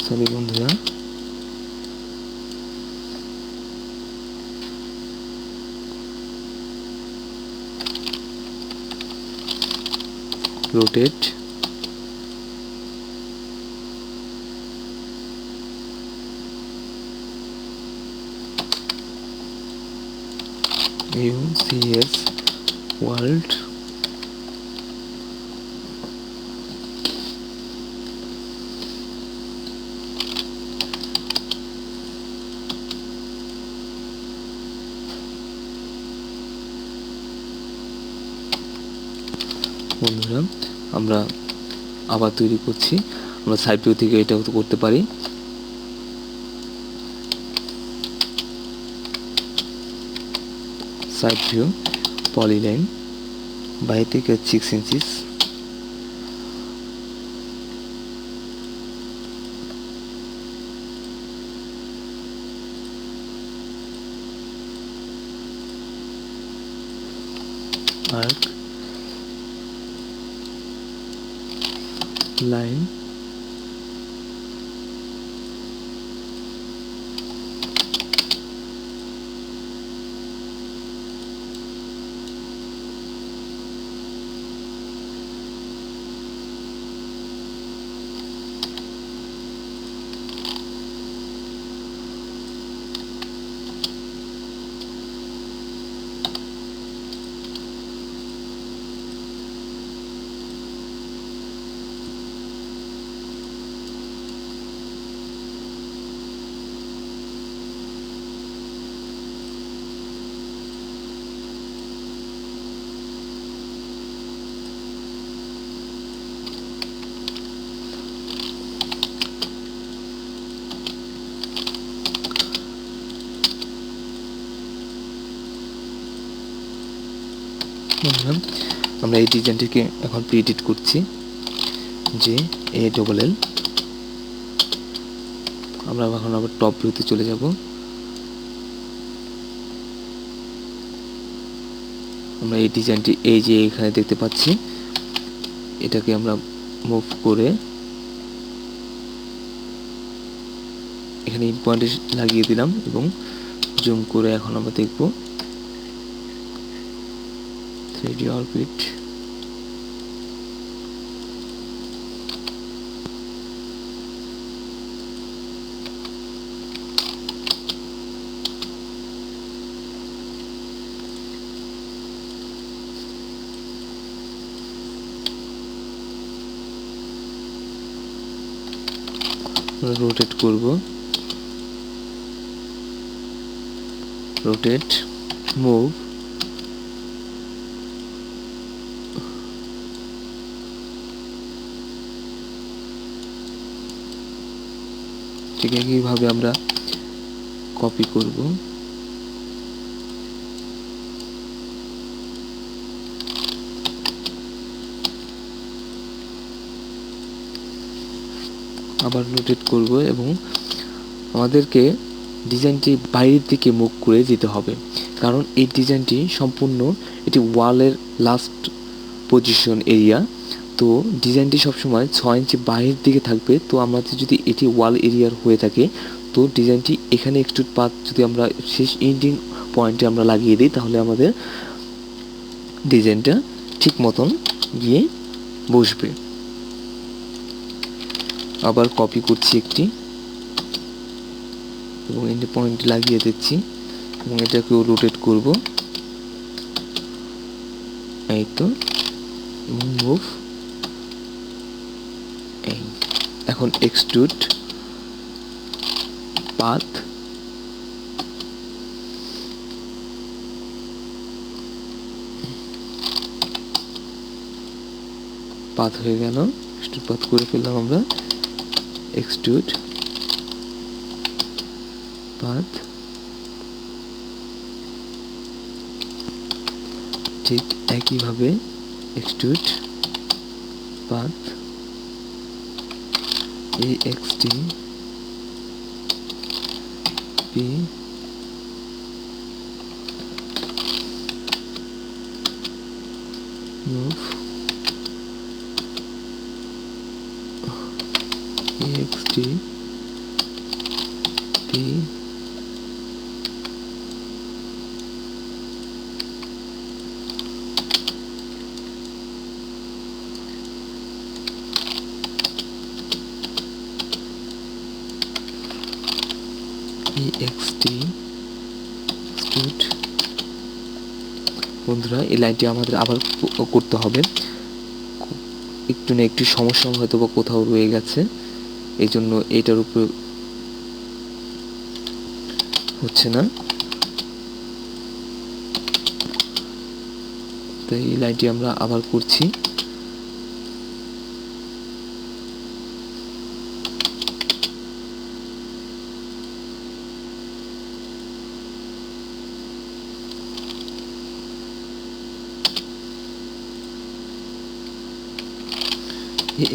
সরি বন্ধুরা, রোটেট ইউসিএস ওয়ার্ল্ড বন্ধুরা আমরা আবার তৈরি করছি। আমরা সাইড ভিউ থেকে এটাও করতে পারি। সাইড ভিউ পলিলাইন বাইরে থেকে 6 ইঞ্চিস, আর্ক লাইন আমরা এই ডিজাইনটিকে এখন প্রিএডিট করছি, যে এ ডবল এল। আমরা এখন আবার টপ ভিউতে চলে যাব। আমরা এই ডিজাইনটি এই যে এখানে দেখতে পাচ্ছি, এটাকে আমরা মুভ করে এখানে ইন পয়েন্টে লাগিয়ে দিলাম এবং জুম করে এখন আমরা দেখব 3D অরবিট। রোটেট করব, রোটেট মুভ ঠিক একইভাবে আমরা কপি করব। আবার রোটেট করব এবং আমাদেরকে ডিজাইনটি বাইরের দিকে মুভ করে যেতে হবে, কারণ এই ডিজাইনটি সম্পূর্ণ এটি ওয়ালের লাস্ট পজিশন এরিয়া। তো ডিজাইনটি সবসময় 6 ইঞ্চি বাইরের দিকে থাকবে। তো আমাদের যদি এটি ওয়াল এরিয়ার হয়ে থাকে, তো ডিজাইনটি এখানে একটু পাত যদি আমরা শেষ এন্ডিং পয়েন্টে আমরা লাগিয়ে দিই, তাহলে আমাদের ডিজাইনটা ঠিক মতন গিয়ে বসবে। আবার কপি করছি একটি এবং এন্ড পয়েন্ট লাগিয়ে দিচ্ছি এবং এটাকেও রোটেট করব, এই তো মুভ। এই এখন এক্সট্রুড পাথ, পাথ হয়ে গেল। এক্সট্রুড পাথ করে ফেললাম আমরা। এক্সট্রুড পাথ, ঠিক একইভাবে extrude path ext p move ext p ext extrude। বন্ধুরা এই লাইনটি আমাদের আবার করতে হবে, একটু না একটু সমস্যা হয়তো বা কোথাও রয়ে গেছে, এই জন্য এটার উপর হচ্ছে না। তো এই লাইনটি আমরা আবার করছি।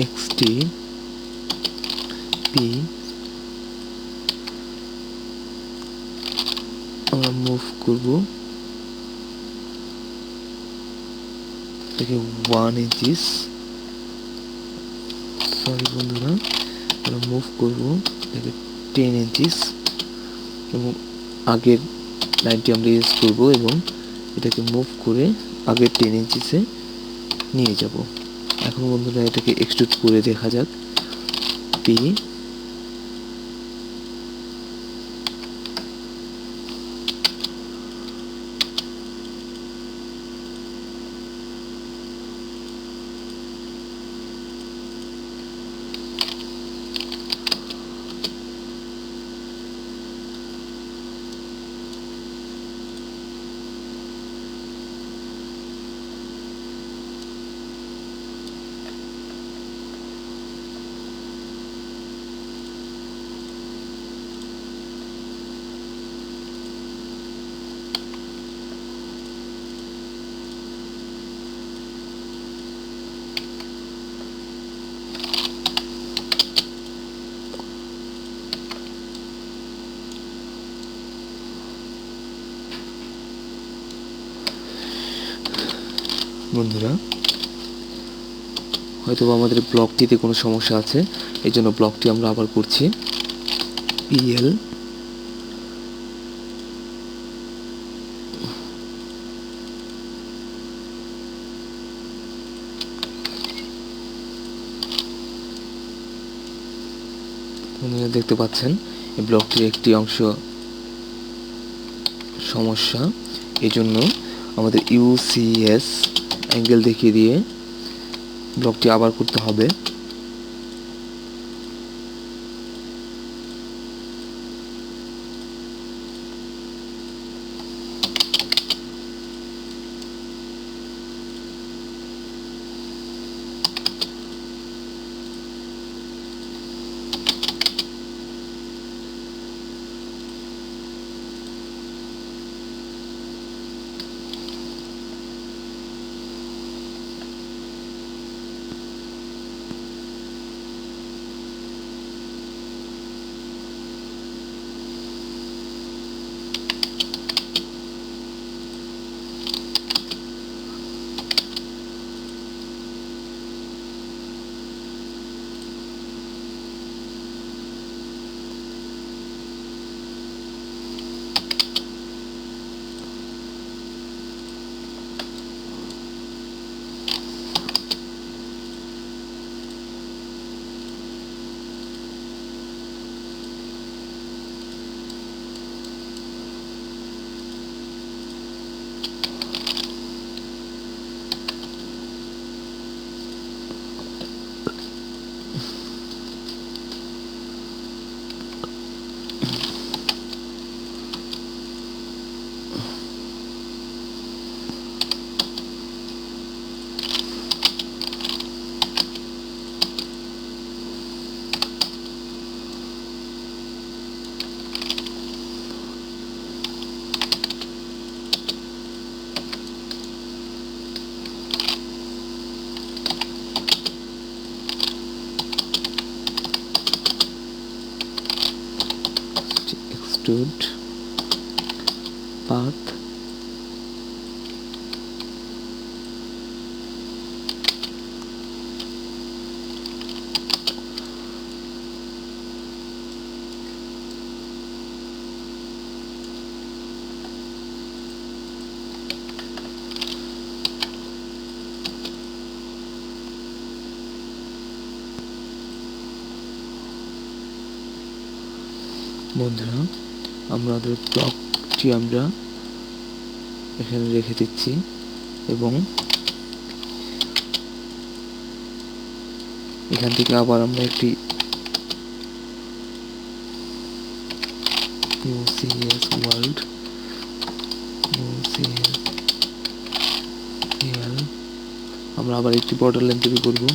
ext p আমরা মুভ করব এটাকে 1 ইঞ্চিস, সরি বন্ধুরা, আমরা মুভ করব এটাকে 10 ইঞ্চিস এবং আগের লাইনটি আমরা ইউজ করব এবং এটাকে মুভ করে আগের 10 ইঞ্চিসে নিয়ে যাব। এখন বন্ধুরা এটাকে এক্সট্রুড করে দেখা যাক। পি বন্ধুরা হয়তো আমাদের ব্লকটিতে কোনো সমস্যা আছে, এই জন্য ব্লকটি আমরা আবার করছি। পিএল বন্ধুরা দেখতে পাচ্ছেন এই ব্লকটির একটি অংশ সমস্যা, এই জন্য আমাদের ইউসিএস অ্যাঙ্গেল দেখিয়ে দিয়ে ব্লকটি আবার করতে হবে। extrude path, বন্ধুরা আমাদের ব্লকটি আমরা এখানে রেখে দিচ্ছি এবং এখান থেকে আবার আমরা একটি UCS ওয়ার্ল্ড আমরা আবার একটি বর্ডার লাইন তৈরি করব।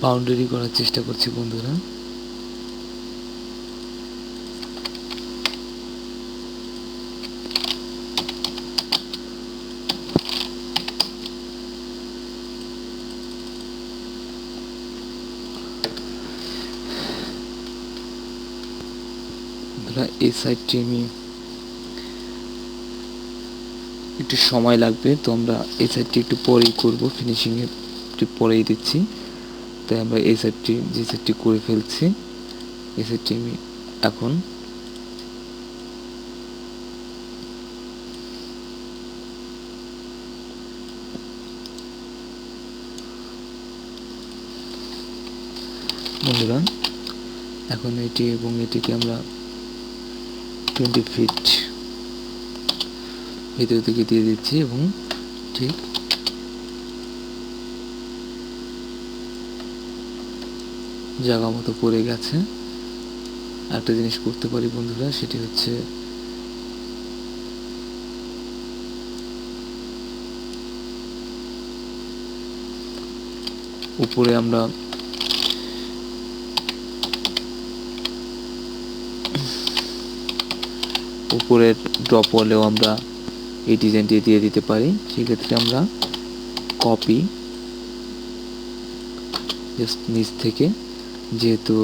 বাউন্ডারি করার চেষ্টা করছি বন্ধুরা। এই সাইডটি আমি একটু সময় লাগবে, তো আমরা এই সাইডটি একটু পরেই করবো, ফিনিশিং একটু পরেই দিচ্ছি। তাই আমরা এই সাইডটি যে সাইডটি করে ফেলছি, এই সাইডটি আমি এখন বন্ধুরা এখন এটি এবং এটিকে আমরা 20 ফিট ভিতর থেকে দিয়ে দিচ্ছি এবং ঠিক জায়গা মতো পড়ে গেছে। একটা জিনিস করতে পারি বন্ধুরা, সেটি হচ্ছে উপরে আমরা উপরের ড্রপ ওয়ালেও আমরা এই ডিজাইনটি দিয়ে দিতে পারি। সেক্ষেত্রে আমরা কপি জাস্ট নিচ থেকে, যেহেতু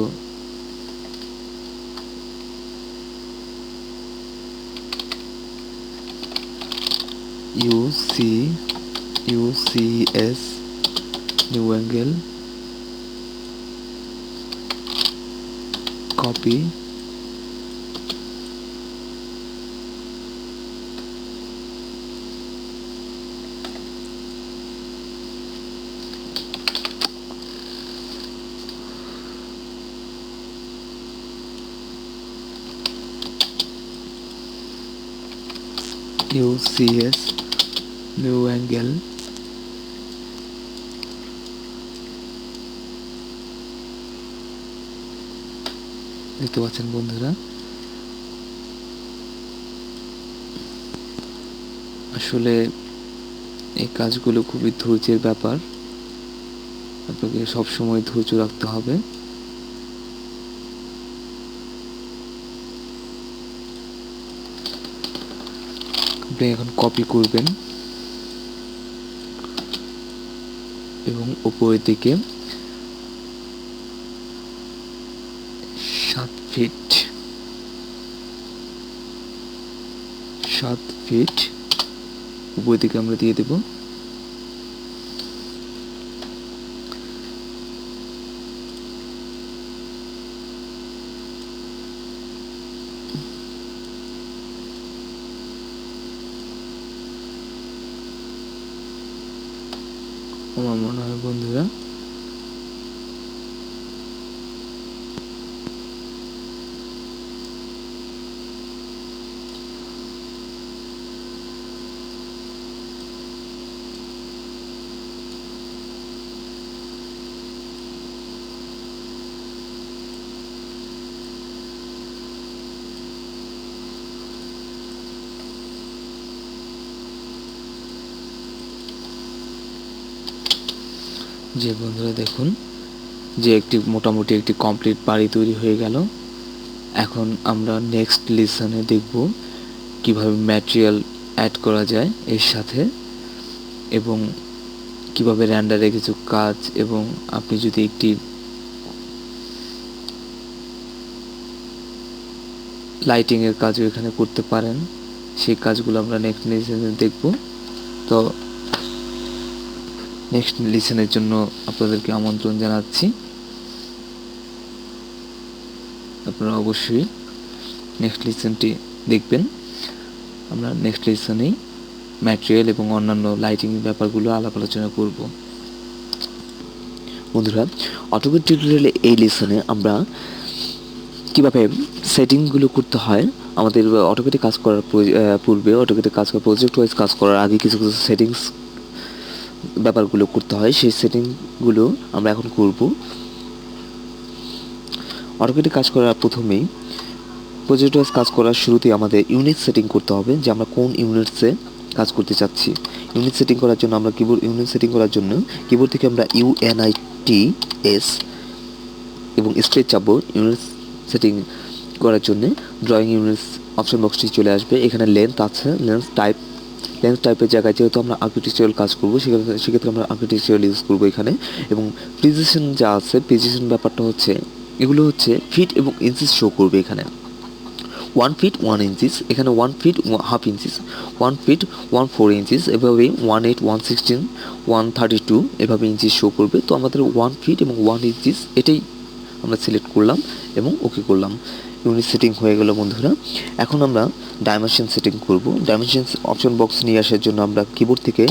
UCS new angle copy UCS new angle দেখতে পাচ্ছেন বন্ধুরা। আসলে এই কাজগুলো খুবই ধৈর্যের ব্যাপার, আপনাকে সবসময় ধৈর্য রাখতে হবে। আপনি এখন কপি করবেন এবং উপরের দিকে 7 ফিট উপরের দিকে আমরা দিয়ে দেব। আমার মনে হয় বন্ধুরা যে বন্ধুরা দেখুন যে মোটামুটি একটি কমপ্লিট বাড়ি তৈরি হয়ে গেল। এখন আমরা নেক্সট লেসনে দেখব কিভাবে ম্যাটেরিয়াল অ্যাড করা যায় এর সাথে, এবং কিভাবে রেন্ডারে কিছু কাজ, এবং আপনি যদি একটি লাইটিং এর কাজও এখানে করতে পারেন, সেই কাজগুলো আমরা নেক্সট লেসনে দেখব। তো নেক্সট লেসনের জন্য আপনাদেরকে আমন্ত্রণ জানাচ্ছি। আপনারা অবশ্যই নেক্সট লেসনটি দেখবেন। আমরা নেক্সট লেসনেই ম্যাটেরিয়াল এবং অন্যান্য লাইটিং ব্যাপারগুলো আলাপ আলোচনা করব। বন্ধুরা, অটোক্যাড টিউটোরিয়ালে এই লেসনে আমরা কীভাবে সেটিংগুলো করতে হয়, আমাদের অটোক্যাডে কাজ করার পূর্বে, অটোক্যাডে কাজ করার প্রজেক্ট ওয়াইজ কাজ করার আগে কিছু কিছু সেটিংস ব্যাপারগুলো করতে হয়, সেই সেটিংগুলো আমরা এখন করব। অটোক্যাডে কাজ করার প্রথমেই প্রজেক্ট ওয়াইজ কাজ করার শুরুতেই আমাদের ইউনিট সেটিং করতে হবে, যে আমরা কোন ইউনিটসে কাজ করতে চাচ্ছি। ইউনিট সেটিং করার জন্য আমরা কিবোর্ড থেকে আমরা UNITS এবং স্পেস চাপবো। ইউনিট সেটিং করার জন্য ড্রয়িং ইউনিটস অপশন বক্সটি চলে আসবে। এখানে লেন্থ আছে, লেন্থ টাইপের জায়গায় যেহেতু আমরা আর্কিটেকচারাল কাজ করবো, সেক্ষেত্রে আমরা আর্কিটেকচারাল ইউজ করবো এখানে। এবং প্রিসিশন যা আছে, প্রিসিশন ব্যাপারটা হচ্ছে এগুলো হচ্ছে ফিট এবং ইঞ্চিস শো করবে। এখানে 1 feet 1 inches, এখানে 1 feet half inches, 1 feet 1/4 inches, এভাবে 1/8 1/16 1/32 এভাবে ইঞ্চিস শো করবে। তো আমাদের 1 feet এবং 1 inches এটাই আমরা সিলেক্ট করলাম এবং ওকে করলাম। ইউনিট সেটিং হয়ে গেল বন্ধুরা। এখন আমরা ডাইমেনশন সেটিং করব। ডাইমেনশন অপশন বক্স নিয়ে আসার জন্য আমরা কিবোর্ড থেকে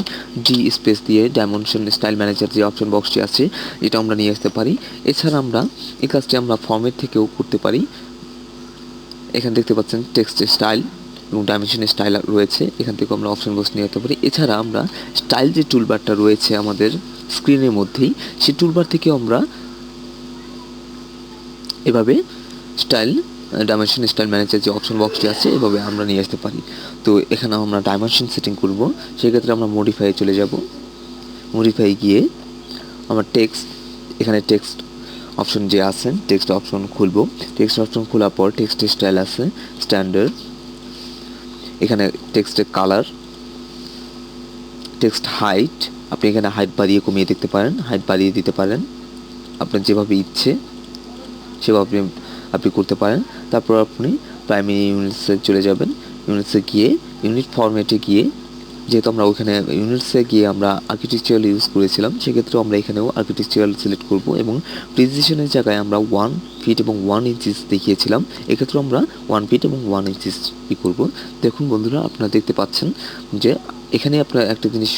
ডি স্পেস দিয়ে ডাইমেনশন স্টাইল ম্যানেজার যে অপশন বক্সটি আছে এটা আমরা নিয়ে আসতে পারি। এছাড়া আমরা এই কাজটি আমরা ফর্মেট থেকেও করতে পারি। এখানে দেখতে পাচ্ছেন টেক্সট স্টাইল এবং ডাইমেনশন স্টাইল রয়েছে, এখান থেকে আমরা অপশন বক্স নিয়ে যেতে পারি। এছাড়া আমরা স্টাইল যে টুলবারটা রয়েছে আমাদের স্ক্রিনের মধ্যেই, সেই টুলবার থেকে আমরা এভাবে ডাইমেনশন স্টাইল ম্যানেজার যে অপশন বক্সটি আছে এভাবে আমরা নিয়ে আসতে পারি। তো এখানে আমরা ডাইমেনশন সেটিং করব, সেক্ষেত্রে আমরা মডিফাই চলে যাব। মডিফাই গিয়ে আমরা এখানে টেক্সট অপশন যে আছে টেক্সট অপশন খুলব। টেক্সট অপশন খোলার পর টেক্সট স্টাইল আছে স্ট্যান্ডার্ড, এখানে টেক্সটের কালার, টেক্সট হাইট, আপনি এখানে হাইট বাড়িয়ে কমিয়ে দেখতে পারেন, হাইট বাড়িয়ে দিতে পারেন, আপনার যেভাবে ইচ্ছে সেভাবে আপনি করতে পারেন। তারপর আপনি প্রাইমারি ইউনিটসে চলে যাবেন। ইউনিটসে গিয়ে ইউনিট ফরম্যাটে গিয়ে, যেহেতু আমরা ওইখানে ইউনিটসে গিয়ে আমরা আর্কিটেকচারাল ইউজ করেছিলাম, সেক্ষেত্রে আমরা এখানেও আর্কিটেকচারাল সিলেক্ট করব এবং প্রিসিশনের জায়গায় আমরা 1 feet এবং 1 inches দেখিয়েছিলাম, এক্ষেত্রে আমরা 1 feet এবং 1 inches করব। দেখুন বন্ধুরা, আপনারা দেখতে পাচ্ছেন যে এখানে আপনার একটা জিনিস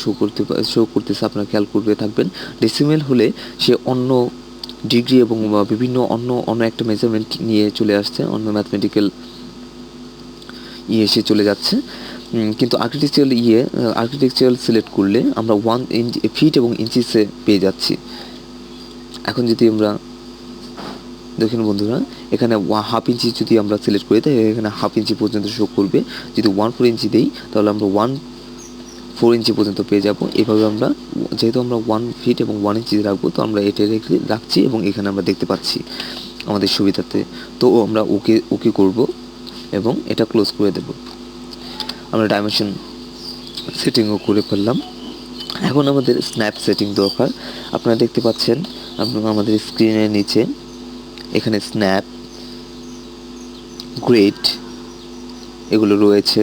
শো করতেছে, আপনারা খেয়াল করতে থাকবেন। ডেসিমেল হলে সে অন্য ডিগ্রি এবং বিভিন্ন অন্য একটা মেজারমেন্ট নিয়ে চলে আসছে, অন্য ম্যাথমেটিক্যাল এসে চলে যাচ্ছে। কিন্তু আর্কিটেকচারাল সিলেক্ট করলে আমরা 1 ইঞ্চি ফিট এবং ইঞ্চিসে পেয়ে যাচ্ছি। এখন যদি আমরা দেখুন বন্ধুরা, এখানে হাফ ইঞ্চি যদি আমরা সিলেক্ট করি তাহলে এখানে হাফ ইঞ্চি পর্যন্ত শো করবে। যদি 1/4 ইঞ্চি দিই তাহলে আমরা 1/4 ইঞ্চি পর্যন্ত পেয়ে যাব। এভাবে আমরা যেহেতু আমরা 1 ফিট এবং 1 ইঞ্চি রাখবো, তো আমরা এটা রাখছি এবং এখানে আমরা দেখতে পাচ্ছি আমাদের সুবিধাতে। তো আমরা ওকে করব এবং এটা ক্লোজ করে দেব। আমরা ডাইমেনশন সেটিংও করে ফেললাম। এখন আমাদের স্ন্যাপ সেটিং দরকার। আপনারা দেখতে পাচ্ছেন আমাদের স্ক্রিনের নিচে এখানে স্ন্যাপ, গ্রেড এগুলো রয়েছে,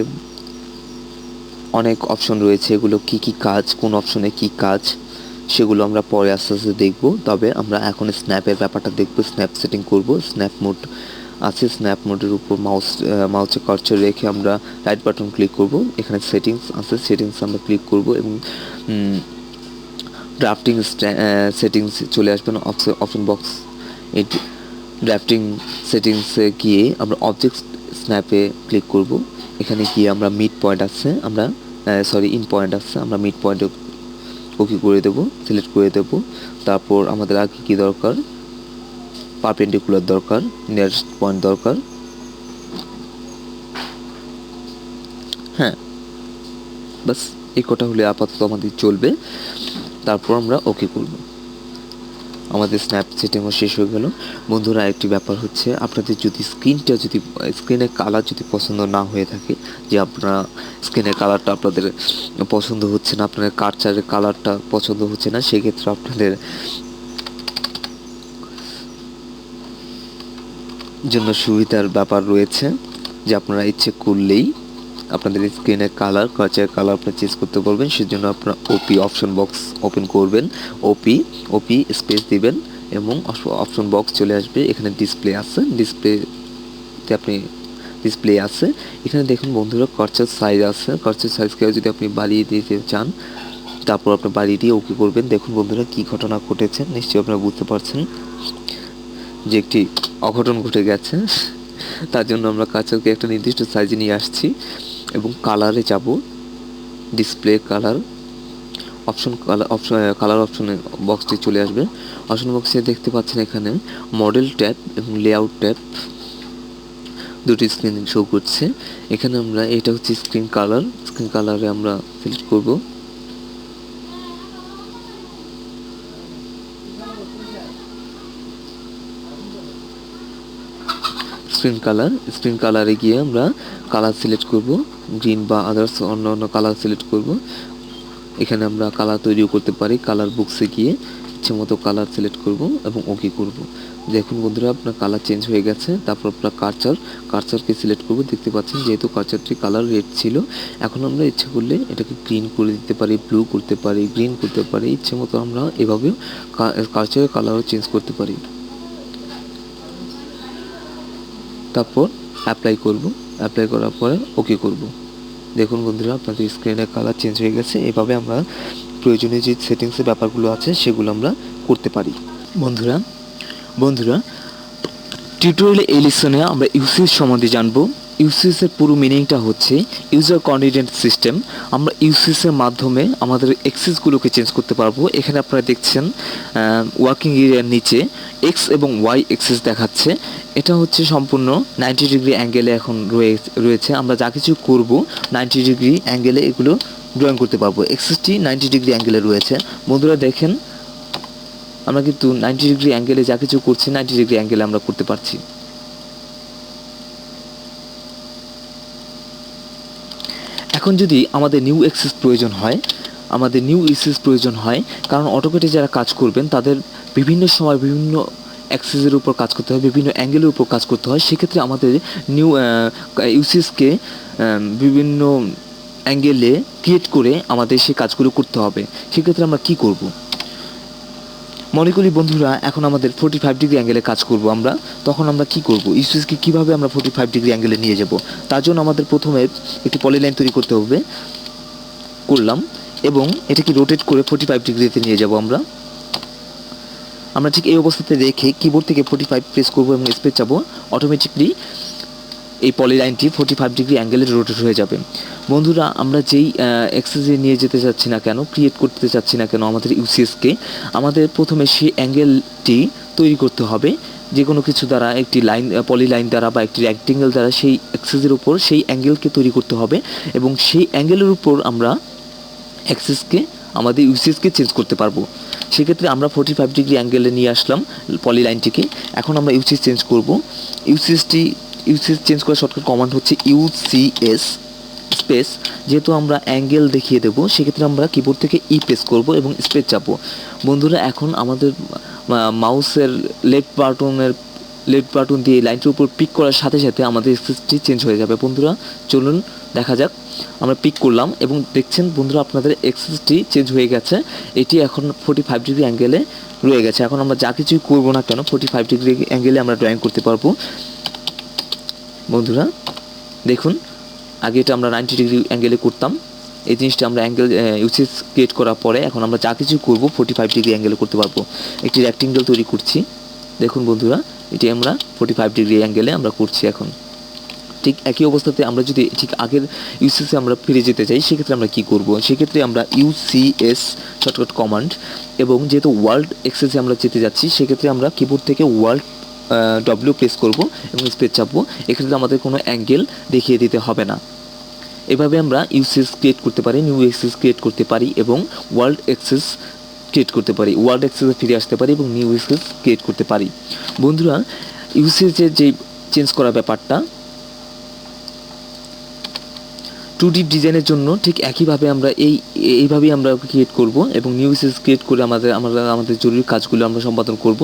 অনেক অপশন রয়েছে। এগুলো কি কাজ, কোন অপশনে কি কাজ সেগুলো আমরা পরে আস্তে আস্তে দেখব। তবে আমরা এখন স্ন্যাপের ব্যাপারটা দেখব। স্ন্যাপ সেটিং করব। স্ন্যাপ মোড আছে, স্ন্যাপ মোডের উপর মাউসে কার্সর রেখে আমরা রাইট বাটন ক্লিক করব। এখানে সেটিংস আছে, সেটিংস আমরা ক্লিক করব এবং ড্রাফটিং সেটিংস চলে আসবেন অপশন বক্স। এই ড্রাফটিং সেটিংসে গিয়ে আমরা অবজেক্ট স্ন্যাপে ক্লিক করব। এখানে গিয়ে আমরা মিড পয়েন্ট আছে, ইন পয়েন্ট আছে, আমরা মিড পয়েন্টে ওকে করে দেব, সিলেক্ট করে দেব। তারপর আমাদের আগে কি দরকার, পারপেন্ডিকুলার দরকার, নিয়ারেস্ট পয়েন্ট দরকার। হ্যাঁ, বাস এই কটা হলে আপাতত আমাদের চলবে। তারপর আমরা ওকে করব। আমাদের স্ন্যাপ সেটিংও শেষ হয়ে গেল। বন্ধুরা, একটি ব্যাপার হচ্ছে, আপনাদের যদি স্ক্রিনের কালার যদি পছন্দ না হয়ে থাকে, যে আপনারা স্ক্রিনের কালারটা আপনাদের পছন্দ হচ্ছে না, আপনাদের কার্সারের কালারটা পছন্দ হচ্ছে না, সেক্ষেত্রে আপনাদের জন্য সুবিধার ব্যাপার রয়েছে যে আপনারা ইচ্ছে করলেই আপনাদের স্ক্রিনের কার্সারের কালার আপনি চেঞ্জ করতে পারবেন। সেজন্য আপনারা ওপি অপশন বক্স ওপেন করবেন, ওপি স্পেস দিবেন এবং অপশন বক্স চলে আসবে। এখানে ডিসপ্লে আছে, ডিসপ্লে আছে। এখানে দেখুন বন্ধুরা, কার্সার সাইজ আছে। কার্সার সাইজকে যদি আপনি বাড়িয়ে দিতে চান, তারপর আপনি বাড়িয়ে দিয়ে ওকে করবেন। দেখুন বন্ধুরা, কি ঘটনা ঘটেছে নিশ্চয়ই আপনারা বুঝতে পারছেন যে একটি অঘটন ঘটে গেছে। তার জন্য আমরা কার্সারকে একটা নির্দিষ্ট সাইজে নিয়ে আসছি এবং কালারে যাব। ডিসপ্লে কালার কালার অপশনে বক্সটি চলে আসবে। অপশন বক্সে দেখতে পাচ্ছেন এখানে মডেল ট্যাব এবং লেআউট ট্যাব দুটি স্ক্রিন শো করছে। এখানে আমরা এটা হচ্ছে স্ক্রিন কালারে আমরা সিলেক্ট করব। স্ক্রিন কালারে গিয়ে আমরা কালার সিলেক্ট করব, গ্রিন বা আদার্স অন্য কালার সিলেক্ট করব। এখানে আমরা কালার তৈরিও করতে পারি। কালার বুকসে গিয়ে ইচ্ছে মতো কালার সিলেক্ট করব এবং ওকে করব। দেখুন বন্ধুরা, আপনার কালার চেঞ্জ হয়ে গেছে। তারপর আপনার কার্সারকে সিলেক্ট করব। দেখতে পাচ্ছেন যেহেতু কার্সারটির কালার রেড ছিল, এখন আমরা ইচ্ছে করলে এটাকে গ্রিন করে দিতে পারি, ব্লু করতে পারি, গ্রিন করতে পারি। ইচ্ছে মতো আমরা এভাবেও কার্সারের কালারও চেঞ্জ করতে পারি। তারপর অ্যাপ্লাই করার পরে ওকে করব। দেখুন বন্ধুরা, আপনাদের স্ক্রিনের কালার চেঞ্জ হয়ে গেছে। এভাবে আমরা প্রয়োজনীয় যে সেটিংসের ব্যাপারগুলো আছে সেগুলো আমরা করতে পারি। বন্ধুরা টিউটোরিয়ালে এই লেসনে আমরা ইউসিএস সম্বন্ধে জানবো। ইউসিএসের পুরো মিনিংটা হচ্ছে ইউজার কোঅর্ডিনেট সিস্টেম। আমরা ইউসিএসের মাধ্যমে আমাদের অ্যাক্সেসগুলোকে চেঞ্জ করতে পারবো। এখানে আপনারা দেখছেন ওয়ার্কিং এরিয়ার নিচে এক্স এবং ওয়াই অ্যাক্সেস দেখাচ্ছে। এটা হচ্ছে সম্পূর্ণ 90 ডিগ্রি অ্যাঙ্গেলে এখন রয়েছে। আমরা যা কিছু করব 90 ডিগ্রি অ্যাঙ্গেলে এগুলো ড্রয়িং করতে পারবো। অ্যাক্সেসটি 90 ডিগ্রি অ্যাঙ্গেলে রয়েছে। বন্ধুরা দেখেন, আমরা কিন্তু 90 ডিগ্রি অ্যাঙ্গেলে যা কিছু করছি 90 ডিগ্রি অ্যাঙ্গেলে আমরা করতে পারছি। এখন যদি আমাদের নিউ অ্যাক্সেস প্রয়োজন হয়, কারণ অটোকেটে যারা কাজ করবেন তাদের বিভিন্ন সময় বিভিন্ন অ্যাক্সেসের উপর কাজ করতে হয়, বিভিন্ন অ্যাঙ্গেলের উপর কাজ করতে হয়। সেক্ষেত্রে আমাদের নিউ ইউসিএসকে বিভিন্ন অ্যাঙ্গেলে ক্রিয়েট করে আমাদের সেই কাজগুলো করতে হবে। সেক্ষেত্রে আমরা কি করব? মনে করি বন্ধুরা, এখন আমাদের 45 ডিগ্রি অ্যাঙ্গেলে কাজ করব আমরা, তখন আমরা কি করব? ইউসিএসকে কীভাবে আমরা 45 ডিগ্রি অ্যাঙ্গেলে নিয়ে যাব? তার জন্য আমাদের প্রথমে একটি পলিলাইন তৈরি করলাম এবং এটাকে রোটেট করে 45 ডিগ্রিতে নিয়ে যাব আমরা ঠিক এই অবস্থাতে রেখে কিবোর্ড থেকে 45 প্রেস করব এবং স্পেস চাপবো। অটোমেটিকলি এই পলিলাইনটি 45 ডিগ্রি অ্যাঙ্গেলে রোটেট হয়ে যাবে। বন্ধুরা আমরা যেই এক্সেসে নিয়ে যেতে চাচ্ছি না কেন, ক্রিয়েট করতে চাচ্ছি না কেন আমাদের ইউসিএসকে, আমাদের প্রথমে সেই অ্যাঙ্গেলটি তৈরি করতে হবে যে কোনো কিছু দ্বারা, একটি লাইন পলিলাইন দ্বারা বা একটি রেক্টেঙ্গেল দ্বারা সেই এক্সেসের উপর সেই অ্যাঙ্গেলকে তৈরি করতে হবে এবং সেই অ্যাঙ্গেলের উপর আমরা অ্যাক্সেসকে আমাদের ইউসিএসকে চেঞ্জ করতে পারবো। সেক্ষেত্রে আমরা 45 ডিগ্রি অ্যাঙ্গেলে নিয়ে আসলাম পলিলাইনটিকে। এখন আমরা ইউসিএস চেঞ্জ করব। ইউসিএস চেঞ্জ করার শর্টকাট কমান্ড হচ্ছে ইউসিএস স্পেস। যেহেতু আমরা অ্যাঙ্গেল দেখিয়ে দেবো সেক্ষেত্রে আমরা কিবোর্ড থেকে ই প্রেস করব এবং স্পেস চাপবো। বন্ধুরা এখন আমাদের মাউসের লেফট বাটন দিয়ে লাইনটির উপর পিক করার সাথে সাথে আমাদের এক্সেসটি চেঞ্জ হয়ে যাবে। বন্ধুরা চলুন দেখা যাক। আমরা পিক করলাম এবং দেখছেন বন্ধুরা আপনাদের এক্সেসটি চেঞ্জ হয়ে গেছে। এটি এখন 45 ডিগ্রি অ্যাঙ্গেলে রয়ে গেছে। এখন আমরা যা কিছুই করবো না কেন 45 ডিগ্রি অ্যাঙ্গেলে আমরা ড্রয়িং করতে পারবো। বন্ধুরা দেখুন, আগে এটা আমরা 90 ডিগ্রি অ্যাঙ্গেলে করতাম, এই জিনিসটা আমরা অ্যাঙ্গেল ইউসিএস ক্রিয়েট করার পরে এখন আমরা যা কিছু করবো 45 ডিগ্রি অ্যাঙ্গেলে করতে পারবো। একটি রেক্টেঙ্গেল তৈরি করছি, দেখুন বন্ধুরা এটি আমরা 45 ডিগ্রি অ্যাঙ্গেলে আমরা করছি। এখন ঠিক একই অবস্থাতে আমরা যদি ঠিক আগের ইউসিএসে আমরা ফিরে যেতে চাই সেক্ষেত্রে আমরা কি করব, সেক্ষেত্রে আমরা ইউসিএস শর্টকাট কমান্ড এবং যেহেতু ওয়ার্ল্ড এক্সেসে আমরা যেতে যাচ্ছি সেক্ষেত্রে আমরা কিবোর্ড থেকে ওয়ার্ল্ড ডব্লিউ প্রেস করব এবং স্পেস চাপবো। এক্ষেত্রে আমাদের কোনো অ্যাঙ্গেল দেখিয়ে দিতে হবে না। এভাবে আমরা ইউসিএস ক্রিয়েট করতে পারি, নিউ এক্সেস ক্রিয়েট করতে পারি এবং ওয়ার্ল্ড এক্সেস ক্রিয়েট করতে পারি, ওয়ার্ল্ড এক্সেসে ফিরে আসতে পারি এবং নিউ এক্সেস ক্রিয়েট করতে পারি। বন্ধুরা ইউসিএসের যে চেঞ্জ করা ব্যাপারটা 2D ডিজাইনের জন্য ঠিক একইভাবে আমরা এইভাবেই আমরা ক্রিয়েট করব এবং নিউ এক্সেস ক্রিয়েট করে আমাদের জরুরি কাজগুলো আমরা সম্পাদন করব।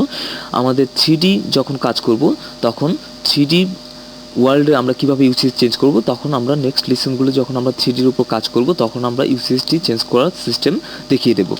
আমাদের 3D যখন কাজ করব তখন 3D ওয়ার্ল্ডে আমরা কীভাবে ইউসিএস চেঞ্জ করব, তখন আমরা নেক্সট লেসনগুলো যখন আমরা 3Dর উপর কাজ করব তখন আমরা ইউসিএসটি চেঞ্জ করার সিস্টেম দেখিয়ে দেব।